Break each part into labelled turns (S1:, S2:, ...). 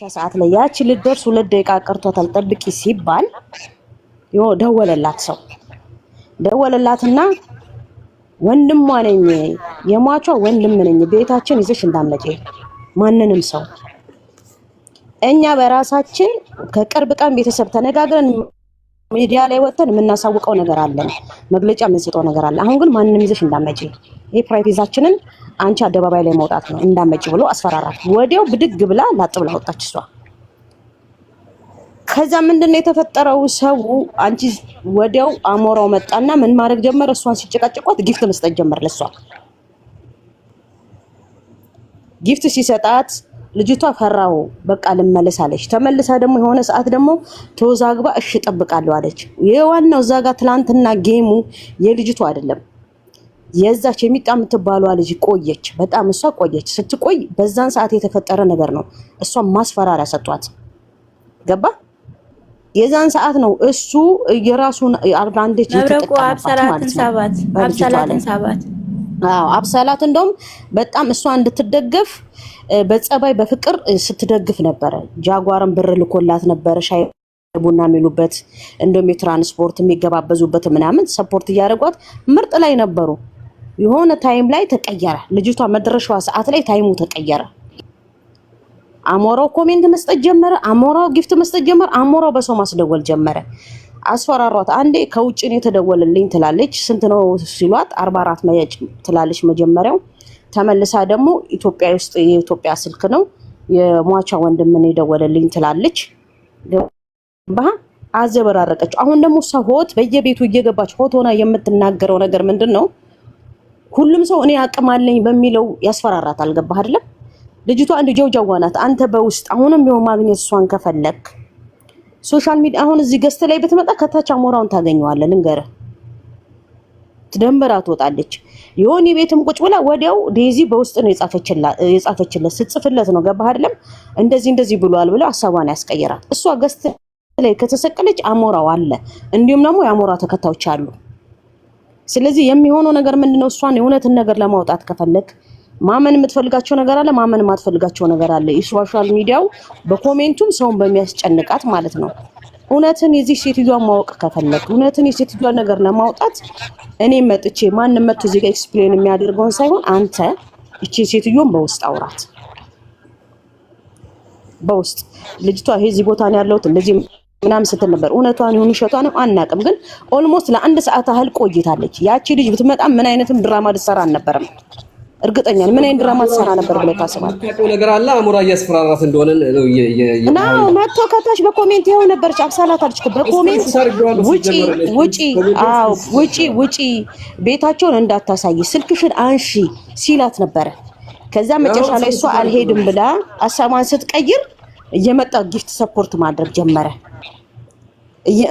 S1: ሰዓት ላይ ያቺ ልደርስ 2 ደቂቃ ቀርቷታል ጠብቂ ሲባል ደወለላት ሰው ደወለላትና ወንድሟ ነኝ የሟቿ ወንድም ነኝ ቤታችን ይዘሽ እንዳመጪ ማንንም ሰው እኛ በራሳችን ከቅርብ ቀን ቤተሰብ ተነጋግረን ሚዲያ ላይ ወጥተን የምናሳውቀው ነገር አለ መግለጫ የምንሰጠው ነገር አለ አሁን ግን ማንንም ይዘሽ እንዳመጪ ይሄ ፕራይቬታችንን አንቺ አደባባይ ላይ መውጣት ነው እንዳመጪ ብሎ አስፈራራት ወዲያው ብድግ ብላ ላጥ ብላ ወጣች እሷ ከዛ ምንድነው የተፈጠረው ሰው አንቺ ወዲያው አሞራው መጣና ምን ማድረግ ጀመረ እሷን ሲጨቃጨቋት ጊፍት መስጠት ጀመረ ለሷ ጊፍት ሲሰጣት ልጅቷ ፈራው በቃ ልመለስ አለች ተመልሳ ደግሞ የሆነ ሰዓት ደግሞ ተወዛግባ እሺ ጠብቃለሁ አለች የዋናው ዛጋ ትላንትና ጌሙ የልጅቷ አይደለም የዛች የሚጣ የምትባለው ልጅ ቆየች በጣም እሷ ቆየች ስትቆይ በዛን ሰዓት የተፈጠረ ነገር ነው እሷ ማስፈራሪያ ሰጧት ገባ የዛን ሰዓት ነው እሱ የራሱን አድቫንቴጅ
S2: ተጠቀመባት ማለት ነው
S1: አብሰላት እንደውም በጣም እሷ እንድትደገፍ በጸባይ በፍቅር ስትደግፍ ነበር ጃጓርን ብር ልኮላት ነበር ሻይ ቡና የሚሉበት እንደውም የትራንስፖርት የሚገባበዙበት ምናምን ሰፖርት ያደርጓት ምርጥ ላይ ነበሩ የሆነ ታይም ላይ ተቀየረ ልጅቷ መድረሻዋ ሰዓት ላይ ታይሙ ተቀየረ አሞራው ኮሜንት መስጠት ጀመረ አሞራው ጊፍት መስጠት ጀመረ አሞራው በሰው ማስደወል ጀመረ አስፈራሯት አንዴ ከውጭ ነው የተደወለልኝ ትላለች ስንት ነው ሲሏት 44 መያጭ ትላለች መጀመሪያው ተመልሳ ደግሞ ኢትዮጵያ ውስጥ የኢትዮጵያ ስልክ ነው የሟቿ ወንድም ነው የደወለልኝ ትላለች አዘበራረቀች አሁን ደግሞ ሰሆት በየቤቱ እየገባች ሆቶና የምትናገረው ነገር ምንድነው ሁሉም ሰው እኔ አቅም አለኝ በሚለው ያስፈራራት አልገባህ አይደለም ልጅቷ አንድ ጆጆዋናት አንተ በውስጥ አሁንም ቢሆን ማግኘት እሷን ከፈለክ ሶሻል ሚዲያ አሁን እዚህ ገስት ላይ ብትመጣ ከታች አሞራውን ታገኘዋለህ ልንገር ትደንበራ ትወጣለች የሆነ ቤትም ቁጭ ብላ ወዲያው ዴዚ በውስጥ ነው የጻፈችለት ስትጽፍለት ነው ገባህ አይደለም እንደዚህ ብሏል ብለው ሐሳቧን ያስቀየራት እሷ ገስት ላይ ከተሰቀለች አሞራው አለ እንዲሁም ደግሞ የአሞራ ተከታዮች አሉ ስለዚህ የሚሆነው ነገር ምንድነው እሷን የሆነትን ነገር ለማውጣት ከፈለክ ማመን የምትፈልጋቸው ነገር አለ ማመን የማትፈልጋቸው ነገር አለ የሶሻል ሚዲያው በኮሜንቱም ሰውን በሚያስጨንቃት ማለት ነው እውነትን የዚህ ሴትዮዋ ማወቅ ከፈለክ እውነትን የሴትዮዋ ነገር ለማውጣት እኔ መጥቼ ማንንም መጥቶ እዚህ ጋር ኤክስፕሌን የሚያደርገውን ሳይሆን አንተ እቺ ሴትዮን በውስጥ አውራት በውስጥ ልጅቷ እዚህ ቦታ ነው ያለሁት እንደዚህ ምናምን ስትል ነበር እውነቷን ይሁን ሸቷን አናቅም ግን ኦልሞስት ለአንድ ሰዓት ያህል ቆይታለች ያቺ ልጅ ብትመጣ ምን አይነትም ድራማ ልትሰራ አልነበረም እርግጠኛ ነኝ ምን አይነት ድራማ ትሰራ ነበር ብለህ ታስባለህ
S3: ታውቀው ነገር አለ አሞራ እያስፈራራት እንደሆነ
S1: ነው መጥቶ ከታች በኮሜንት ይኸው ነበርች አብሳላት አለች በኮሜንት ውጪ ቤታቸውን እንዳታሳይ ስልክሽን አንሺ ሲላት ነበር ከዛ መጨረሻ ላይ እሷ አልሄድም ብላ አሳማን ስትቀይር እየመጣ ጊፍት ሰፖርት ማድረግ ጀመረ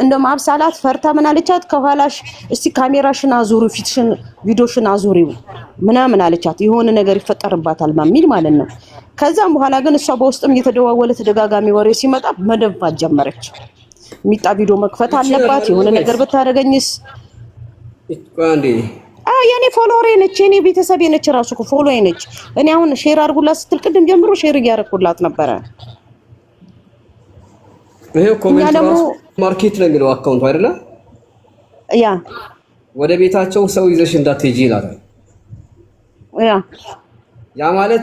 S1: እንደውም አብሳላት ፈርታ ምን አለቻት ከኋላሽ እስቲ ካሜራሽን አዙሪ ፊትሽን ቪዲዮሽን አዙሪው ምናምን አለቻት የሆነ ነገር ይፈጠርባታል ማሚል ማለት ነው ከዛም በኋላ ግን እሷ በውስጥም እየተደዋወለ ተደጋጋሚ ወሬ ሲመጣ መደንፋት ጀመረች ሚጣ ቪዲዮ መክፈት አለባት የሆነ ነገር ብታደርገኝስ
S3: እንዴ
S1: የኔ ፎሎወር ነች የኔ ቤተሰብ ነች ራሱ ፎሎወር ነች እኔ አሁን ሼር አድርጉላት ስትል ቅድም ጀምሮ ሼር እያደረኩላት ነበረ
S3: ይሄው ኮሜንት ማርኬት ነው የሚለው አካውንቱ አይደለ
S1: ያ
S3: ወደ ቤታቸው ሰው ይዘሽ እንዳትሄጂ ይላል ያ ማለት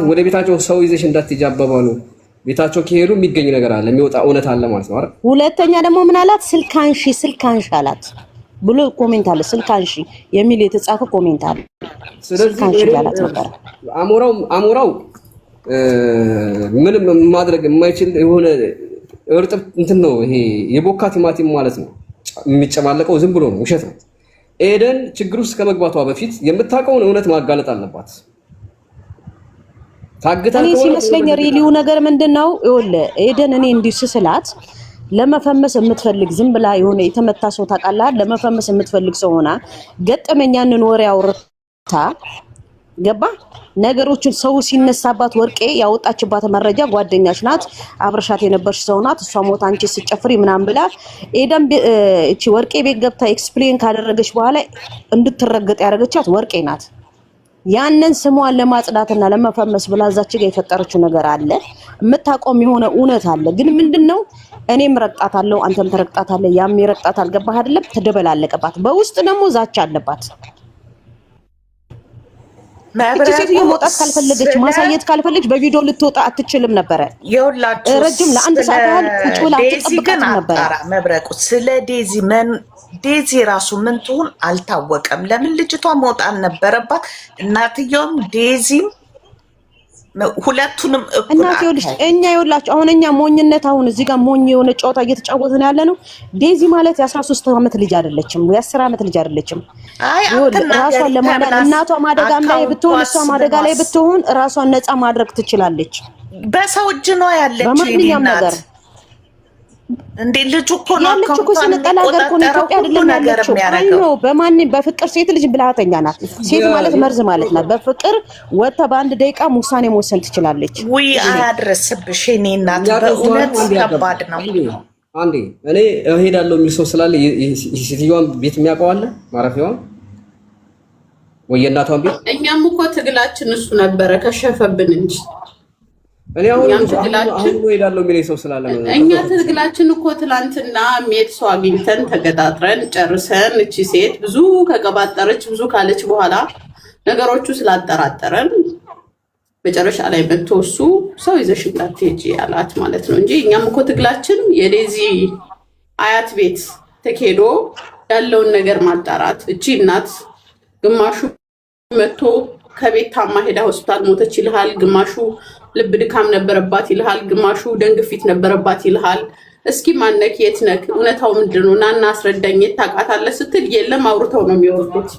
S3: ወደ ቤታቸው ሰው ይዘሽ እንዳትሄጂ አባባሉ ቤታቸው ከሄዱ የሚገኝ ነገር አለ የሚወጣ እውነት አለ ማለት ነው አይደል
S1: ሁለተኛ ደግሞ ምን አላት ስልካንሺ አላት ብሎ ኮሜንት አለ ስልካንሺ የሚል የተጻፈ ኮሜንት አለ
S3: ስለዚህ አላት ነበር አሞራው ምንም ማድረግ የማይችል የሆነ እርጥብ እንትን ነው ይሄ የቦካ ቲማቲም ማለት ነው የሚጨማለቀው ዝም ብሎ ነው ውሸት ነው ኤደን ችግር ውስጥ ከመግባቷ በፊት የምታውቀውን እውነት ማጋለጥ አለባት ታግታው
S1: እኔ ሲመስለኝ ሪሊው ነገር ምንድነው ይኸውልህ ኤደን እኔ እንዲስስላት ለመፈመስ የምትፈልግ ዝም ብላ የሆነ የተመታ ሰው ታውቃለህ ለመፈመስ የምትፈልግ ሰው ሆና ገጠመኛንን ወሬ አውርታ ገባ ነገሮችን ሰው ሲነሳባት ወርቄ ያወጣችባት መረጃ ጓደኛሽ ናት አብረሻት የነበርሽ ሰው ናት እሷ ሞት አንቺ ስጨፍሪ ምናምን ብላ ኤደን እቺ ወርቄ ቤት ገብታ ኤክስፕሌን ካደረገች በኋላ እንድትረገጥ ያደረገቻት ወርቄ ናት ያንን ስሟን ለማጽዳትና ለመፈመስ ብላ እዛች ጋር የፈጠረችው ነገር አለ የምታቆም የሆነ እውነት አለ። ግን ምንድነው እኔም ረቅጣታለሁ፣ አንተም ተረቅጣታለህ፣ ያም ይረቅጣታል። ገባህ አይደለም? ተደበላለቀባት። በውስጥ ደግሞ ዛቻ አለባት። እቺ ሴትዮ መውጣት ካልፈለገች ማሳየት ካልፈለገች በቪዲዮ ልትወጣ አትችልም ነበረ። ረጅም ለአንድ ሰዓት ያህል ቁጭ ብላ አትጠብቃትም ነበረ።
S4: መብረቁ ስለ ዴዚ ራሱ ምን ትሁን አልታወቀም። ለምን ልጅቷ መውጣት ነበረባት። እናትየውም ዴዚም ሁለቱንም
S1: እናት ይኸውልሽ፣ እኛ ይኸውላችሁ አሁን እኛ ሞኝነት አሁን እዚህ ጋር ሞኝ የሆነ ጨዋታ እየተጫወትን ያለ ነው። ዴዚ ማለት የ13 ዓመት ልጅ አይደለችም፣ የ10 ዓመት ልጅ አይደለችም። ራሷን ለማዳን እናቷ ማደጋ ላይ ብትሆን እሷ ማደጋ ላይ ብትሆን ራሷን ነፃ ማድረግ ትችላለች።
S4: በሰው እጅ ነው ያለች
S1: በማንኛውም ነገር
S4: እንዴ ልጅ እኮ ነው
S1: ያለች እኮ ስንጠላ ሀገር እኮ ነው ኢትዮጵያ አይደለም ያለችው። አይ ነው በማንም በፍቅር ሴት ልጅ ብልሃተኛ ናት። ሴት ማለት መርዝ ማለት ናት። በፍቅር ወጣ በአንድ ደቂቃ ውሳኔ መወሰን ትችላለች።
S4: ወይ አያድርስብሽ እኔ እናት በእውነት ከባድ ነው።
S3: አንዴ እኔ እሄዳለሁ የሚል ሰው ስላለ ሴትዮዋን ቤት የሚያውቀው አለ ማረፊያዋን ወይ እናቷን ቤት።
S5: እኛም እኮ ትግላችን እሱ ነበረ ከሸፈብን እንጂ
S3: እኔ አሁን እሄዳለሁ የሚል ሰው ስላለ ነው።
S5: እኛ ትግላችን እኮ ትላንትና ሜድ ሰው አግኝተን ተገጣጥረን ጨርሰን እቺ ሴት ብዙ ከቀባጠረች ብዙ ካለች በኋላ ነገሮቹ ስላጠራጠረን መጨረሻ ላይ በተወሱ ሰው ይዘሽ እንዳትሄጂ ያላት ማለት ነው እንጂ እኛም እኮ ትግላችን የዴዚ አያት ቤት ተኬዶ ያለውን ነገር ማጣራት። እቺ እናት ግማሹ መጥቶ ከቤት ታማ ሄዳ ሆስፒታል ሞተች ይልሃል፣ ግማሹ ልብ ድካም ነበረባት ይልሃል፣ ግማሹ ደም ግፊት ነበረባት ይልሃል። እስኪ ማነክ የት ነክ እውነታው ምንድነው ናና አስረዳኝ የት ታውቃታለህ ስትል የለም አውርተው ነው የሚወርዱት።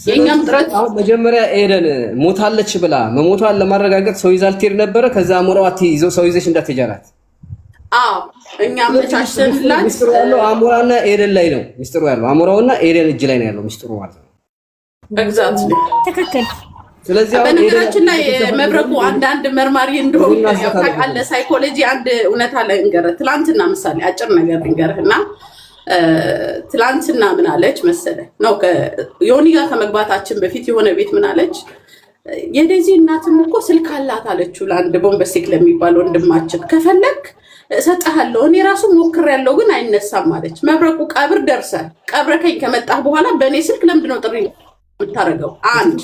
S5: የኛም ጥረት
S3: መጀመሪያ ኤደን ሞታለች ብላ መሞቷን ለማረጋገጥ ሰው ይዛል ትሄድ ነበረ። ከዛ አሞራው ይዘው ሰው ይዘሽ እንዳትሄጃላት።
S5: እኛ መቻችልላት
S3: ሚስጥሩ ያለው አሞራና ኤደን ላይ ነው። ሚስጥሩ ያለው አሞራውና ኤደን እጅ ላይ ነው ያለው ሚስጥሩ ማለት ነው።
S5: ኤግዛክትሊ
S2: ትክክል።
S3: ስለዚህ
S5: በነገራችን ላይ መብረቁ አንዳንድ መርማሪ እንደሆነ ታውቃለህ። ሳይኮሎጂ አንድ እውነታ ላይ እንገረ ትላንትና ምሳሌ አጭር ነገር እንገርህና ትላንትና ምን አለች መሰለ ነው ዮኒ ጋር ከመግባታችን በፊት የሆነ ቤት ምን አለች የዴዚ እናትም እኮ ስልክ አላት አለችው ለአንድ ቦምበስቲክ ለሚባል ወንድማችን ከፈለክ እሰጥሃለሁ እኔ ራሱ ሞክሬያለሁ ግን አይነሳም አለች። መብረቁ ቀብር ደርሰህ ቀብረከኝ ከመጣህ በኋላ በእኔ ስልክ ለምንድነው ጥሪ የምታደርገው? አንድ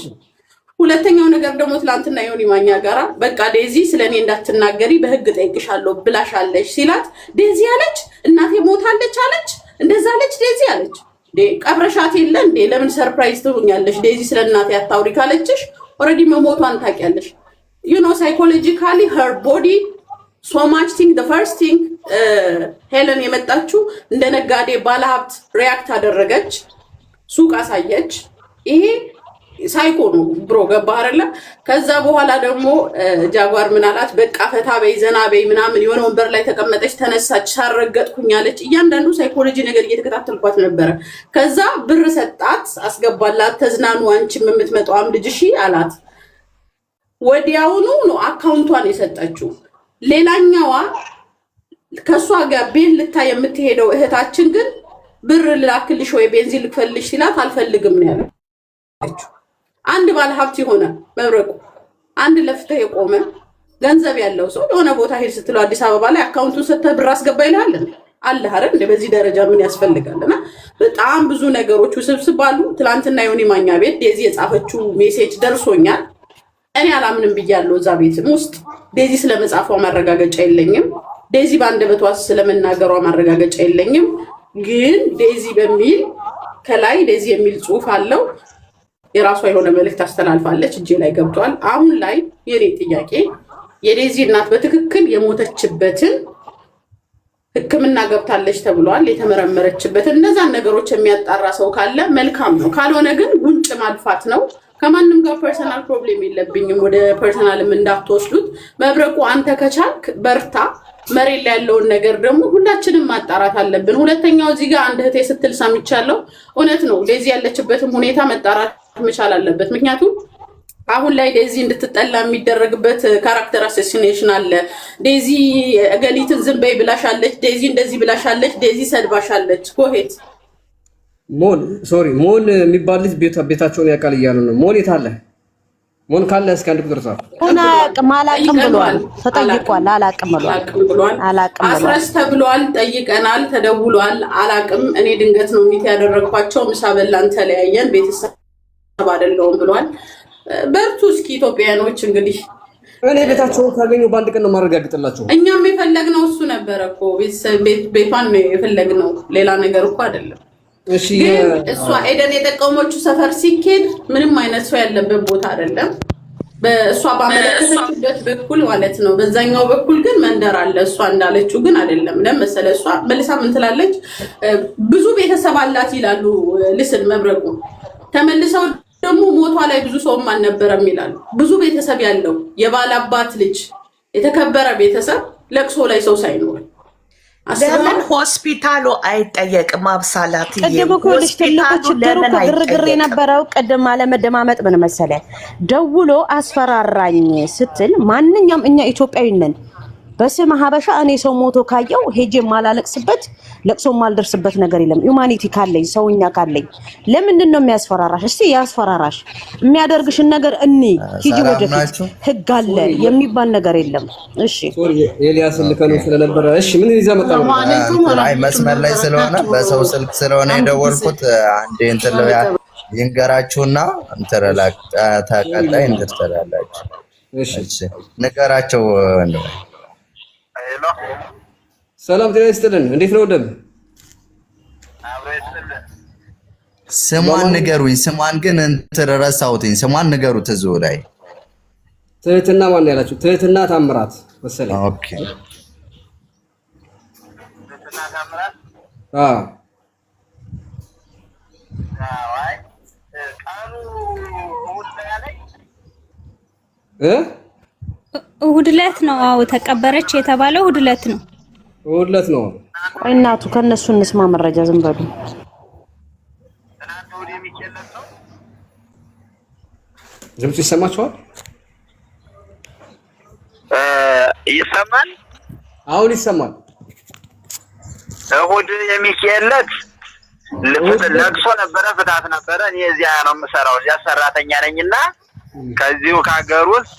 S5: ሁለተኛው ነገር ደግሞ ትላንትና ዮኒ ማኛ ጋራ በቃ ዴዚ ስለኔ እንዳትናገሪ በህግ ጠይቅሻለሁ ብላሻለች ሲላት ዴዚ አለች እናቴ ሞታለች አለች እንደዛ አለች ዴዚ አለች። ቀብረሻት የለ እንዴ ለምን ሰርፕራይዝ ትሆኛለሽ? ዴዚ ስለ እናቴ አታውሪ ካለችሽ ኦልሬዲ መሞቷን ታውቂያለሽ። ዩ ኖ ሳይኮሎጂካሊ her body so much thing the first thing ሄለን የመጣችው እንደ ነጋዴ ባለሀብት ሪያክት አደረገች፣ ሱቅ አሳየች። ይሄ ሳይኮ ነው ብሮ ገባህ አይደለ? ከዛ በኋላ ደግሞ ጃጓር ምን አላት በቃ ፈታ በይ ዘና በይ ምናምን የሆነ ወንበር ላይ ተቀመጠች፣ ተነሳች፣ ሳረገጥኩኛለች። እያንዳንዱ ሳይኮሎጂ ነገር እየተከታተልኳት ነበረ። ከዛ ብር ሰጣት፣ አስገባላት፣ ተዝናኑ አንቺም የምትመጣውም ልጅ እሺ አላት። ወዲያውኑ ነው አካውንቷን የሰጠችው። ሌላኛዋ ከሷ ጋር ቤት ልታይ የምትሄደው እህታችን ግን ብር ልላክልሽ ወይ ቤንዚን ልክፈልሽ ሲላት አልፈልግም ነው ያለችው። አንድ ባለ ሀብት የሆነ መብረቁ አንድ ለፍተህ የቆመ ገንዘብ ያለው ሰው የሆነ ቦታ ሄድ ስትለው አዲስ አበባ ላይ አካውንቱን ሰጥተህ ብር አስገባ ይልሃል አለ አይደል? እንደ በዚህ ደረጃ ምን ያስፈልጋልና በጣም ብዙ ነገሮች ውስብስብ አሉ። ትላንትና ዮኒ ማኛ ቤት ዴዚ የጻፈችው ሜሴጅ ደርሶኛል። እኔ አላምንም ብያለሁ። እዛ ቤትም ውስጥ ዴዚ ስለመጻፏ ማረጋገጫ የለኝም። ዴዚ በአንደበቷ ስለመናገሯ ማረጋገጫ የለኝም። ግን ዴዚ በሚል ከላይ ዴዚ የሚል ጽሑፍ አለው። የራሷ የሆነ መልእክት አስተላልፋለች፣ እጄ ላይ ገብቷል። አሁን ላይ የኔ ጥያቄ የዴዚ እናት በትክክል የሞተችበትን ሕክምና ገብታለች ተብሏል። የተመረመረችበትን እነዛን ነገሮች የሚያጣራ ሰው ካለ መልካም ነው። ካልሆነ ግን ጉንጭ ማልፋት ነው። ከማንም ጋር ፐርሰናል ፕሮብሌም የለብኝም። ወደ ፐርሰናልም እንዳትወስዱት። መብረቁ አንተ ከቻልክ በርታ። መሬት ላይ ያለውን ነገር ደግሞ ሁላችንም ማጣራት አለብን። ሁለተኛው እዚህ ጋር አንድ እህቴ ስትል ሰምቻለሁ። እውነት ነው። ዴዚ ያለችበትም ሁኔታ መጣራት መቻል አለበት። ምክንያቱም አሁን ላይ ዴዚ እንድትጠላ የሚደረግበት ካራክተር አሴሲኔሽን አለ። ዴዚ እገሊትን ዝም በይ ብላሻለች፣ ዴዚ እንደዚህ ብላሻለች፣ ዴዚ ሰድባሻለች። ጎሄት
S3: ሞን የሚባል ልጅ ቤታቸውን ያውቃል እያሉ ነው። ሞን የት አለ? ሞን ካለ እስከ አንድ ቁጥር ጻፍ።
S1: ሆነ አላቅም ብሏል። ተጠይቋል። አላቅም ብሏል።
S5: አስረስ ተብሏል። ጠይቀናል። ተደውሏል። አላቅም እኔ ድንገት ነው ሚት ያደረግኳቸው። ምሳ በላን፣ ተለያየን፣ ቤተሰብ አይደለሁም ብሏል። በርቱ እስኪ ኢትዮጵያኖች። እንግዲህ
S3: እኔ ቤታቸውን ካገኙ በአንድ ቀን ነው ማረጋግጥላቸው።
S5: እኛም የፈለግነው እሱ ነበር እኮ ቤቷን ነው የፈለግነው፣ ሌላ ነገር እኮ አይደለም።
S3: እሺ
S5: ግን እሷ ኤደን የጠቀመችው ሰፈር ሲኬድ ምንም አይነት ሰው ያለበት ቦታ አይደለም። በእሷ ባመለከተችበት በኩል ማለት ነው። በዛኛው በኩል ግን መንደር አለ። እሷ እንዳለችው ግን አይደለም። ለምሳሌ እሷ መልሳ ምን ትላለች? ብዙ ቤተሰብ አላት ይላሉ። ልስን መብረቁ ተመልሰው ደግሞ ሞቷ ላይ ብዙ ሰውም አልነበረም ይላሉ። ብዙ ቤተሰብ ያለው የባል አባት ልጅ የተከበረ ቤተሰብ ለቅሶ ላይ ሰው ሳይኖር
S4: ለምን ሆስፒታሉ አይጠየቅም? አብሳላት
S1: ቅድም እኮ ልጅ ትልቁ ችግሩ እኮ ግርግር የነበረው ቅድም አለመደማመጥ ምን መሰለህ፣ ደውሎ አስፈራራኝ ስትል ማንኛውም እኛ ኢትዮጵያዊ ነን። በስመ ሀበሻ እኔ ሰው ሞቶ ካየው ሄጄ ማላለቅስበት ለቅሶ ማልደርስበት ነገር የለም። ሁማኒቲ ካለኝ ሰውኛ ካለኝ ለምንድን ነው የሚያስፈራራሽ? እስቲ ያስፈራራሽ የሚያደርግሽን ነገር እኔ ሂጂ ወደፊት ህግ አለ የሚባል ነገር የለም። እሺ
S3: ሶሪ ኤልያስ ልከኑ ስለነበረ እሺ ምን ይዛ መጣ ነው?
S6: አይ መስመር ላይ ስለሆነ በሰው ስልክ ስለሆነ የደወልኩት አንዴ እንትን ለያ ይንገራችሁና እንተረላቅ ተቀጣይ እንድትተላላችሁ። እሺ ንገራቸው ነው።
S3: ሰላም ጤና ይስጥልን። እንዴት ነው ደም?
S6: ስሟን ንገሩኝ። ስሟን ግን እንትን ረሳሁትኝ። ስሟን ንገሩት። እዚሁ ላይ
S3: ትህትና ማን ያላችሁ? ትህትና ታምራት መሰለኝ።
S6: ኦኬ
S7: ትህትና ታምራት። ቃሉ
S2: እሑድ ዕለት ነው። አዎ ተቀበረች የተባለው እሑድ ዕለት ነው።
S3: እሑድ ዕለት ነው።
S1: ቆይ እናቱ ከነሱ እንስማ መረጃ ዝም በሉ።
S7: ትናንት እሑድ የሚኬለት ነው።
S3: ድምፁ ይሰማችኋል?
S7: ይሰማል።
S3: አሁን ይሰማል።
S7: እሑድ የሚኬለት ለቅሶ ነበረ፣ ፍታት ነበረ። እኔ እዚያ ነው የምሰራው፣ እዚያ ሰራተኛ ነኝና ከዚሁ ከሀገር ውስጥ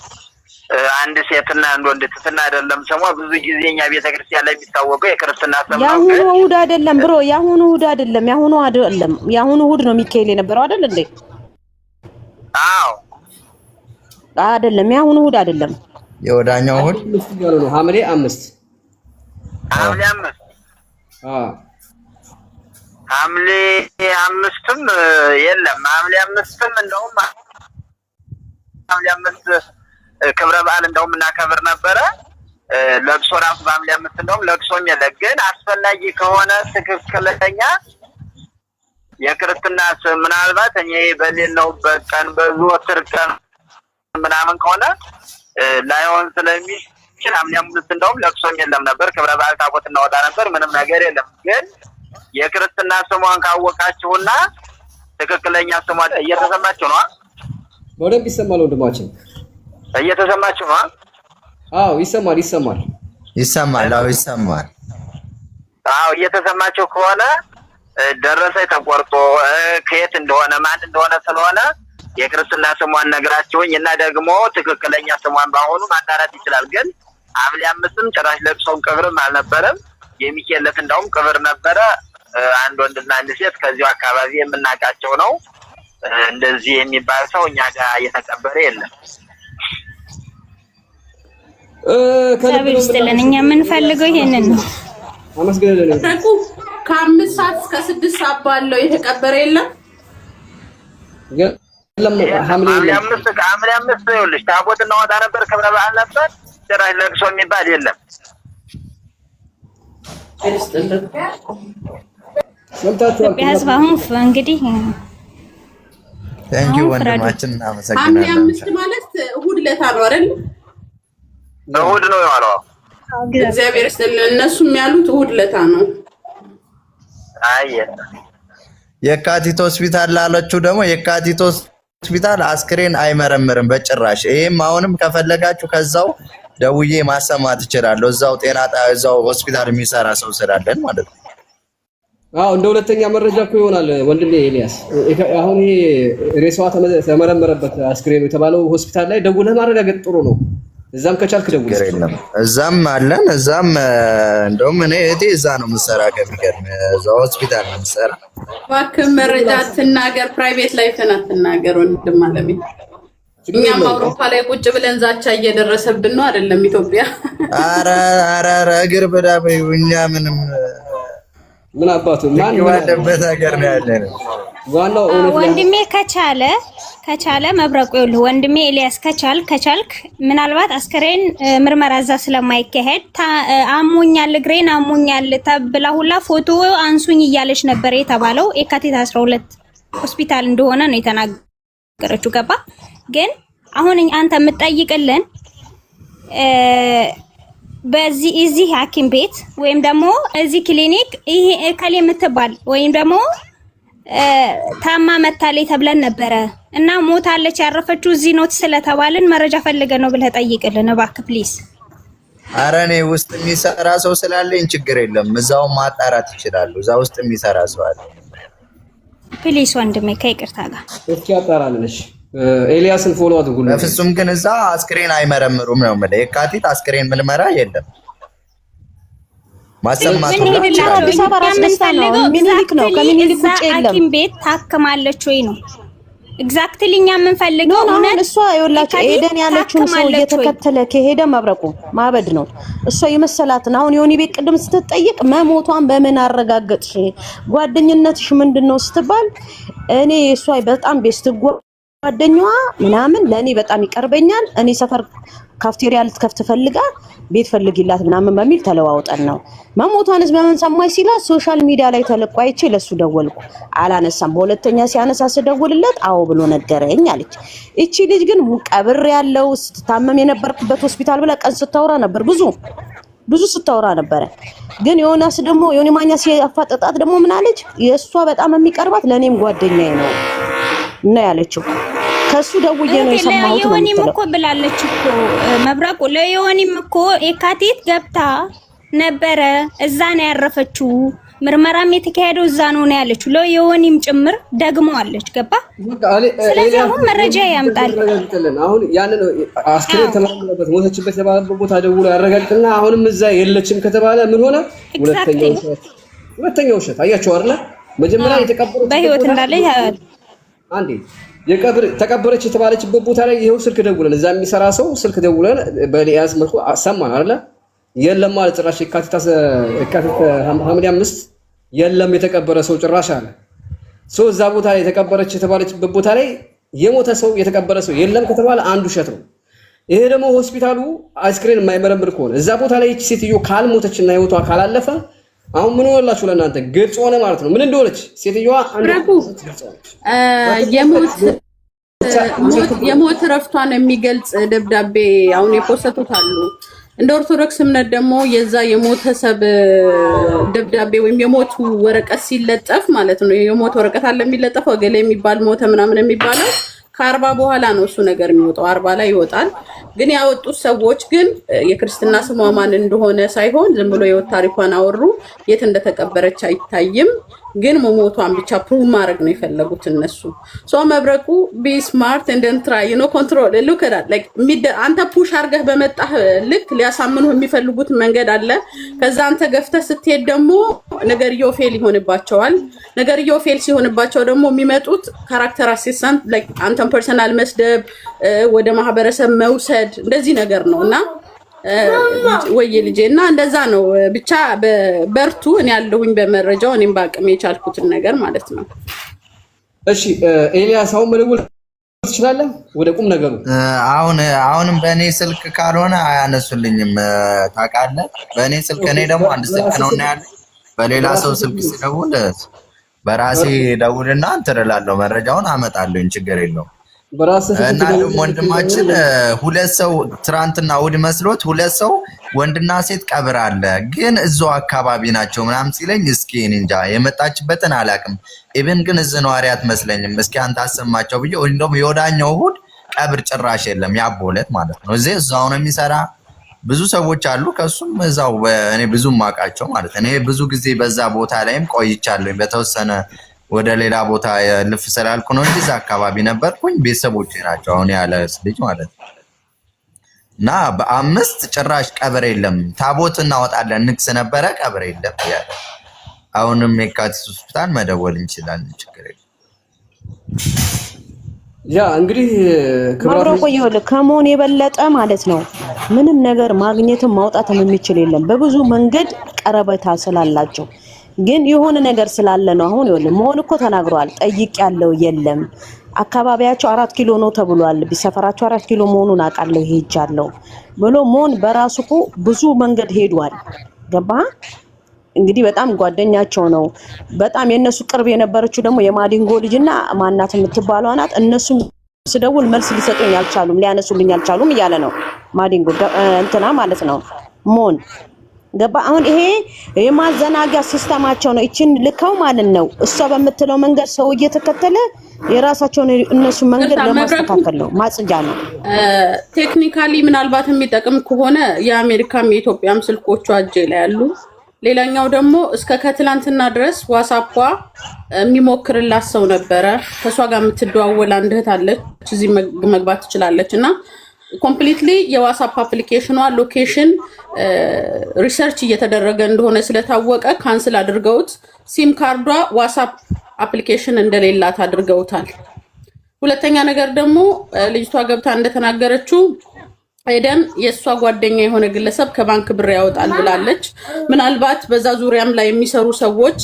S7: አንድ ሴትና አንድ ወንድ ትትና አይደለም ስሟ። ብዙ ጊዜ እኛ ቤተክርስቲያን ላይ የሚታወቀው የክርስትና ስም ነው።
S1: ያሁኑ እሑድ አይደለም ብሮ፣ ያሁኑ እሑድ አይደለም፣ ያሁኑ አይደለም፣ ያሁኑ እሑድ ነው ሚካኤል የነበረው አይደል እንዴ?
S7: አዎ
S1: አይደለም፣ ያሁኑ እሑድ አይደለም።
S6: የወዳኛው እሑድ
S3: ነው ሐምሌ 5
S7: ሐምሌ 5ም የለም። ሐምሌ 5ም እንደውም ሐምሌ 5 ክብረ በዓል እንደውም እናከብር ነበረ። ለቅሶ ራሱ በሐምሌ 5 እንደውም ለቅሶም የለ። ግን አስፈላጊ ከሆነ ትክክለኛ የክርስትና ስም ምናልባት እኔ በሌለውበት ቀን በዘወትር ቀን ምናምን ከሆነ ላይሆን ስለሚችል ሐምሌ 5 እንደውም ለቅሶም የለም ነበር። ክብረ በዓል ታቦት እናወጣ ነበር። ምንም ነገር የለም። ግን የክርስትና ስሟን ካወቃችሁና ትክክለኛ ስሟን እየተሰማችሁ ነው።
S3: በደንብ ይሰማል ወንድማችን።
S7: እየተሰማችሁ ነው?
S3: አዎ ይሰማል።
S6: አዎ ይሰማል።
S7: አዎ እየተሰማችሁ ከሆነ ደረሰኝ ተቆርጦ ከየት እንደሆነ ማን እንደሆነ ስለሆነ የክርስትና ስሟን ነግራችሁኝ እና ደግሞ ትክክለኛ ስሟን ባሆኑ ማጣራት ይችላል። ግን ሐምሌ 5ም ጭራሽ ለቅሶም ቅብርም አልነበረም። የሚኬለት እንደውም ቅብር ነበረ። አንድ ወንድና አንድ ሴት ከዚሁ አካባቢ የምናውቃቸው ነው። እንደዚህ የሚባል ሰው እኛ ጋር እየተቀበረ የለም።
S2: ከብር ይስጥልን። እኛ የምንፈልገው ይሄንን ነው።
S3: አመስግነልን።
S5: ከ5 ሰዓት እስከ 6 ሰዓት ባለው የተቀበረ የለም።
S7: ሐምሌ 5 ይኸውልሽ ታቦት እናወጣ ነበር፣ ክብረ በዓል ነበር። ጭራሽ ለቅሶ የሚባል የለም።
S2: ኢትዮጵያ ሕዝብ አሁን እንግዲህ
S6: ታንኪዩ ወንድማችን እናመሰግናለን።
S5: ሐምሌ 5 ማለት እሑድ ዕለት ነው አይደል?
S7: እሑድ ነው የዋለው።
S5: እግዚአብሔር ይስጥልን። እነሱም ያሉት እሑድ ዕለት ነው።
S7: አይ
S6: የካቲት ሆስፒታል ላለችው ደግሞ የካቲት ሆስፒታል አስክሬን አይመረምርም በጭራሽ። ይሄም አሁንም ከፈለጋችሁ ከዛው ደውዬ ማሰማት እችላለሁ። እዛው ጤና እዛው ሆስፒታል የሚሰራ ሰው ስላለን ማለት ነው።
S3: አዎ እንደ ሁለተኛ መረጃ እኮ ይሆናል ወንድሜ ኤልያስ። አሁን ይሄ ሬሳዋ ተመረመረበት አስክሬኑ የተባለው ሆስፒታል ላይ ደውለህ ማረጋገጥ ጥሩ ነው። እዛም ከቻልክ ደውል።
S6: እዛም አለን። እዛም እንደውም እኔ እህቴ እዛ ነው የምትሰራ። ከሚገርም እዛ ሆስፒታል ነው የምትሰራ።
S5: እባክህ መረጃ አትናገር፣ ፕራይቬት ላይፍን አትናገር ወንድም አለሚ። እኛም አውሮፓ ላይ ቁጭ ብለን ዛቻ እየደረሰብን ነው አይደለም ኢትዮጵያ።
S6: ኧረ እግር በዳ በይው። እኛ ምንም
S3: ምን አባቱ ማን
S6: ያለበት ሀገር ነው ያለነው።
S3: ዋናው እውነት
S2: ወንድሜ ከቻለ መብረቁ ይኸውልህ ወንድሜ ኤልያስ ከቻልክ ምናልባት አስከሬን ምርመራ እዛ ስለማይካሄድ አሞኛል እግሬን አሞኛል ተብላ ሁላ ፎቶ አንሱኝ እያለች ነበር የተባለው። የካቲት 12 ሆስፒታል እንደሆነ ነው የተናገረችው። ገባ ግን አሁን አንተ የምትጠይቅልን እዚህ ሐኪም ቤት ወይም ደግሞ እዚህ ክሊኒክ ይሄ እከሌ የምትባል ወይም ደግሞ ታማ መታለች ተብለን ነበረ እና ሞታለች ያረፈችው እዚህ ነው ስለተባልን መረጃ ፈልገን ነው ብለህ ጠይቅልን እባክህ ፕሊዝ።
S6: ኧረ እኔ ውስጥ የሚሰራ ሰው ስላለኝ ችግር የለም። እዛው ማጣራት ይችላሉ። እዛ ውስጥ የሚሰራ ሰው አለ።
S2: ፕሊዝ ወንድሜ ከይቅርታ ጋር
S3: እስኪ አጣራልሽ። ኤልያስን ፎሎ አድርጉ።
S6: በፍጹም ግን እዛ አስክሬን አይመረምሩም ነው የምልህ። የካቲት አስክሬን ምርመራ የለም። ማሰማቱ
S1: አዲስ አበባ ራስ ደስታ ነው። ሚኒሊክ ነው። ከሚኒሊክ ውጭ የለም።
S2: ሐኪም ቤት ታክማለች ወይ ነው ኤግዛክትሊ እኛ የምንፈልገው።
S1: አሁን እሷ ይኸውላችሁ ኤደን ያለችውን ሰው እየተከተለ ከሄደ መብረቁ ማበድ ነው። እሷ የመሰላትን አሁን የሆነ ቤት ቅድም ስትጠይቅ መሞቷን በምን አረጋገጥሽ ጓደኝነትሽ ምንድነው ስትባል እኔ እሷ በጣም ቤስት ጓደኛዋ ምናምን ለኔ በጣም ይቀርበኛል። እኔ ሰፈር ካፍቴሪያ ልትከፍት ፈልጋ ቤት ፈልጊላት ምናምን በሚል ተለዋውጠን ነው። መሞቷንስ በምን ሰማይ ሲላት ሶሻል ሚዲያ ላይ ተለቆ አይቼ ለሱ ደወልኩ፣ አላነሳም። በሁለተኛ ሲያነሳ ስደውልለት አዎ ብሎ ነገረኝ አለች። እቺ ልጅ ግን ቀብር ያለው ስትታመም የነበርኩበት ሆስፒታል ብላ ቀን ስታወራ ነበር፣ ብዙ ስታወራ ነበረ። ግን ዮናስ ደግሞ ዮኒ ማኛ ሲያፋጠጣት ደግሞ ምን አለች? የእሷ በጣም የሚቀርባት ለኔም ጓደኛዬ ነው እና ያለችው ከሱ ደውዬ ነው የሰማሁት።
S2: ለዮኒም እኮ ብላለች እኮ መብረቁ። ለዮኒም እኮ የካቲት ገብታ ነበረ እዛ ነው ያረፈችው። ምርመራም የተካሄደው እዛ ነው ያለችው። ለዮኒም ጭምር ደግመዋለች። ገባ? ስለዚህ አሁን መረጃ ያምጣል።
S3: አሁን ያንን አስክሬን ተመረመረበት ሞተችበት የተባለበት ቦታ ደውሎ ያረጋግጥና አሁንም እዛ የለችም ከተባለ ምን ሆነ? ሁለተኛው ውሸት አያችሁ አይደል? መጀመሪያ የተቀበረች
S2: በህይወት እንዳለች
S3: አንዴ ተቀበረች የተባለችበት ቦታ ላይ ይሄው ስልክ ደውለን እዛ የሚሰራ ሰው ስልክ ደውለን በሊያዝ መልኩ ሰማን አይደል? የለም ማለት ጭራሽ የካቲት ሐምሌ 5 የለም የተቀበረ ሰው ጭራሽ አለ። እዛ ቦታ ላይ የተቀበረች የተባለችበት ቦታ ላይ የሞተ ሰው የተቀበረ ሰው የለም ከተባለ አንዱ ውሸት ነው። ይሄ ደግሞ ሆስፒታሉ አስክሬን የማይመረምር ከሆነ እዛ ቦታ ላይ እቺ ሴትዮ ካልሞተችና ህይወቷ ካላለፈ አሁን ምን ወላችሁ ለእናንተ ግልጽ ሆነ ማለት ነው። ምን እንደሆነች ሴትዮዋ
S5: የሞት ረፍቷን የሚገልጽ ደብዳቤ አሁን የፖስተቱት አሉ። እንደ ኦርቶዶክስ እምነት ደግሞ የዛ የሞተ ሰብ ደብዳቤ ወይም የሞቱ ወረቀት ሲለጠፍ ማለት ነው። የሞት ወረቀት አለ የሚለጠፈው ገሌ የሚባል ሞተ ምናምን የሚባለው ከ40 በኋላ ነው እሱ ነገር የሚወጣው። 40 ላይ ይወጣል። ግን ያወጡት ሰዎች ግን የክርስትና ስሟ ማን እንደሆነ ሳይሆን ዝም ብሎ የወት ታሪኳን አወሩ። የት እንደተቀበረች አይታይም። ግን መሞቷን ብቻ ፕሩቭ ማድረግ ነው የፈለጉት እነሱ። ሶ መብረቁ ቢ ስማርት ኤንድ ዴን ትራይ ዩ ኖ ኮንትሮል ሉክ አት ላይክ አንተ ፑሽ አድርገህ በመጣህ ልክ ሊያሳምኑ የሚፈልጉት መንገድ አለ። ከዛ አንተ ገፍተህ ስትሄድ ደግሞ ነገርየው ፌል ይሆንባቸዋል። ነገርየው ፌል ሲሆንባቸው ደግሞ የሚመጡት ካራክተር አሲስታንት ላይክ አንተን ፐርሰናል መስደብ፣ ወደ ማህበረሰብ መውሰድ እንደዚህ ነገር ነውና ወይ ልጄ እና እንደዛ ነው። ብቻ በርቱ። እኔ ያለሁኝ በመረጃው እኔም ባቅም የቻልኩትን ነገር ማለት ነው።
S3: እሺ ኤልያስ አሁን መደወል ትችላለህ ወደ ቁም ነገሩ።
S6: አሁንም በእኔ ስልክ ካልሆነ አያነሱልኝም ታውቃለህ። በእኔ ስልክ እኔ ደግሞ አንድ ስልክ ነው እና ያለ በሌላ ሰው ስልክ ሲደውል በራሴ ደውልና እንትን እላለሁ፣ መረጃውን አመጣለሁኝ፣ ችግር የለውም። እና ደግሞ ወንድማችን ሁለት ሰው ትራንትና እሑድ መስሎት ሁለት ሰው ወንድና ሴት ቀብር አለ ግን እዛው አካባቢ ናቸው ምናምን ሲለኝ እስኪ እንጃ የመጣችበትን አላውቅም። ኢቭን ግን እዚህ ነዋሪ አትመስለኝም። እስኪ አንተ አሰማቸው ብዬ እንደውም የወዳኛው እሑድ ቀብር ጭራሽ የለም ያቦለት ማለት ነው። እዛው ነው የሚሰራ ብዙ ሰዎች አሉ ከሱም እዛው እኔ ብዙ ማቃቸው ማለት እኔ ብዙ ጊዜ በዛ ቦታ ላይም ቆይቻለሁ በተወሰነ ወደ ሌላ ቦታ ልፍ ስላልኩ ነው እንጂ እዛ አካባቢ ነበርኩኝ ቤተሰቦቼ ናቸው አሁን ያለ ልጅ ማለት እና በአምስት ጭራሽ ቀብር የለም ታቦት እናወጣለን ንግስ ነበረ ቀብር የለም ያለ አሁንም የካቲት ሆስፒታል መደወል እንችላለን ችግር የለም
S3: ያ እንግዲህ
S1: ማብረቆ ይወል ከመሆን የበለጠ ማለት ነው ምንም ነገር ማግኘትም ማውጣትም የሚችል የለም በብዙ መንገድ ቀረበታ ስላላቸው ግን የሆነ ነገር ስላለ ነው አሁን ይወል መሆን እኮ ተናግሯል ጠይቅ ያለው የለም አካባቢያቸው 4 ኪሎ ነው ተብሏል ቢሰፈራቸው 4 ኪሎ መሆኑን አቃለው ሄጃለሁ ብሎ መሆን በራሱ እኮ ብዙ መንገድ ሄዷል ገባ እንግዲህ በጣም ጓደኛቸው ነው በጣም የነሱ ቅርብ የነበረችው ደግሞ የማዲንጎ ልጅና ማናት የምትባለው አናት እነሱ ስደውል መልስ ሊሰጡኝ አልቻሉም ሊያነሱልኝ አልቻሉም እያለ ነው ማዲንጎ እንትና ማለት ነው ሞን ገባ አሁን ይሄ የማዘናጋ ሲስተማቸው ነው እቺን ልከው ማለት ነው እሷ በመትለው መንገድ ሰው እየተከተለ የራሳቸውን እነሱ መንገድ ለማስተካከል ነው ማጽጃ ነው
S5: ቴክኒካሊ ምናልባት የሚጠቅም ከሆነ የአሜሪካም የኢትዮጵያም ስልኮቹ አጄ ላይ ያሉ ሌላኛው ደግሞ እስከ ከትላንትና ድረስ ዋትስአፕ የሚሞክርላት ሰው ነበረ ከሷ ጋር የምትደዋወል አንድ እህት አለች እዚህ መግባት ትችላለች እና ኮምፕሊትሊ የዋትስአፕ አፕሊኬሽኗ ሎኬሽን ሪሰርች እየተደረገ እንደሆነ ስለታወቀ ካንስል አድርገውት ሲም ካርዷ ዋትስአፕ አፕሊኬሽን እንደሌላት አድርገውታል ሁለተኛ ነገር ደግሞ ልጅቷ ገብታ እንደተናገረችው ኤደን የሷ ጓደኛ የሆነ ግለሰብ ከባንክ ብር ያወጣል ብላለች ምናልባት በዛ ዙሪያም ላይ የሚሰሩ ሰዎች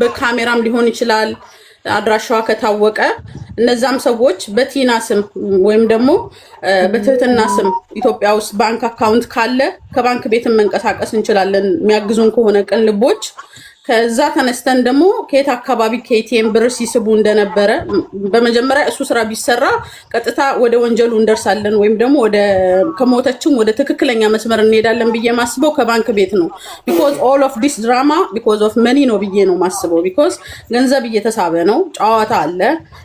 S5: በካሜራም ሊሆን ይችላል አድራሻዋ ከታወቀ እነዛም ሰዎች በቲና ስም ወይም ደግሞ በትህትና ስም ኢትዮጵያ ውስጥ ባንክ አካውንት ካለ ከባንክ ቤትም መንቀሳቀስ እንችላለን የሚያግዙን ከሆነ ቅን ልቦች ከዛ ተነስተን ደግሞ ከየት አካባቢ ከኤቲኤም ብር ሲስቡ እንደነበረ በመጀመሪያ እሱ ስራ ቢሰራ ቀጥታ ወደ ወንጀሉ እንደርሳለን ወይም ደግሞ ወደ ከሞተችም ወደ ትክክለኛ መስመር እንሄዳለን ብዬ ማስበው ከባንክ ቤት ነው because all of this drama because of money ነው ብዬ ነው ማስበው because ገንዘብ እየተሳበ ነው ጨዋታ አለ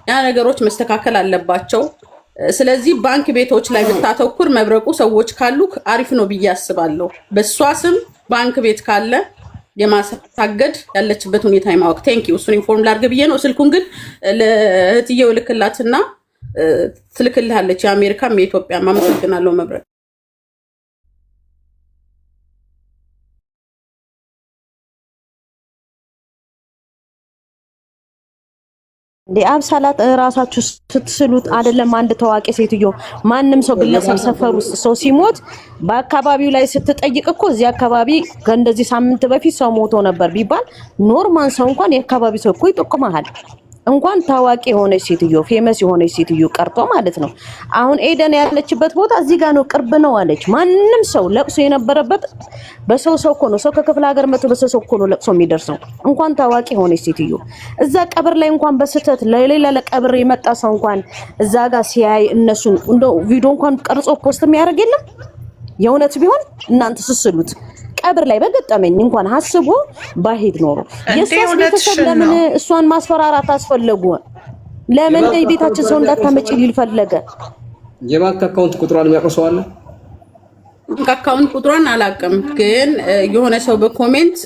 S5: ያ ነገሮች መስተካከል አለባቸው ስለዚህ ባንክ ቤቶች ላይ ብታተኩር መብረቁ ሰዎች ካሉ አሪፍ ነው ብዬ አስባለሁ በሷ ስም ባንክ ቤት ካለ የማሳገድ ያለችበት ሁኔታ የማወቅ ቴንክ ዩ እሱን ኢንፎርም ላድርግ ብዬ ነው ስልኩን ግን ለእህትየው ልክላትና ትልክልሃለች የአሜሪካም የኢትዮጵያም አመሰግናለሁ መብረቅ
S1: አብሳላት ራሳችሁ ስትስሉት አይደለም አንድ ታዋቂ ሴትዮ ማንንም ሰው ግለሰብ ሰፈር ውስጥ ሰው ሲሞት በአካባቢው ላይ ስትጠይቅ እኮ እዚህ አካባቢ ከእንደዚህ ሳምንት በፊት ሰው ሞቶ ነበር ቢባል ኖርማል ሰው እንኳን የአካባቢ ሰው እኮ ይጠቁማል እንኳን ታዋቂ የሆነች ሴትዮ ፌመስ የሆነች ሴትዮ ቀርቶ ማለት ነው አሁን ኤደን ያለችበት ቦታ እዚህ ጋር ነው ቅርብ ነው አለች ማንንም ሰው ለቅሶ የነበረበት በሰው እኮ ነው ሰው ከክፍለ ሀገር መጥቶ በሰው እኮ ነው ለቅሶ የሚደርሰው እንኳን ታዋቂ የሆነች ሴትዮ እዛ ቀብር ላይ እንኳን በስተት ለሌላ ለቀብር የመጣ ሰው እንኳን እዛ ጋር ሲያይ እነሱን እንደው ቪዲዮ እንኳን ቀርጾ ፖስት የሚያደርግ የለም የእውነት ቢሆን እናንተ ስስሉት ቀብር ላይ በገጠመኝ እንኳን ሐስቦ ባሄድ ኖሮ የሷስ ቤተሰብ ለምን እሷን ማስፈራራት አስፈለጉ ለምን ቤታችን ሰው እንዳታመጪ ሊልፈለገ
S3: የባንክ አካውንት ቁጥሯን የሚያቀርሰው አለ
S5: ባንክ አካውንት ቁጥሯን አላውቅም ግን የሆነ ሰው በኮሜንት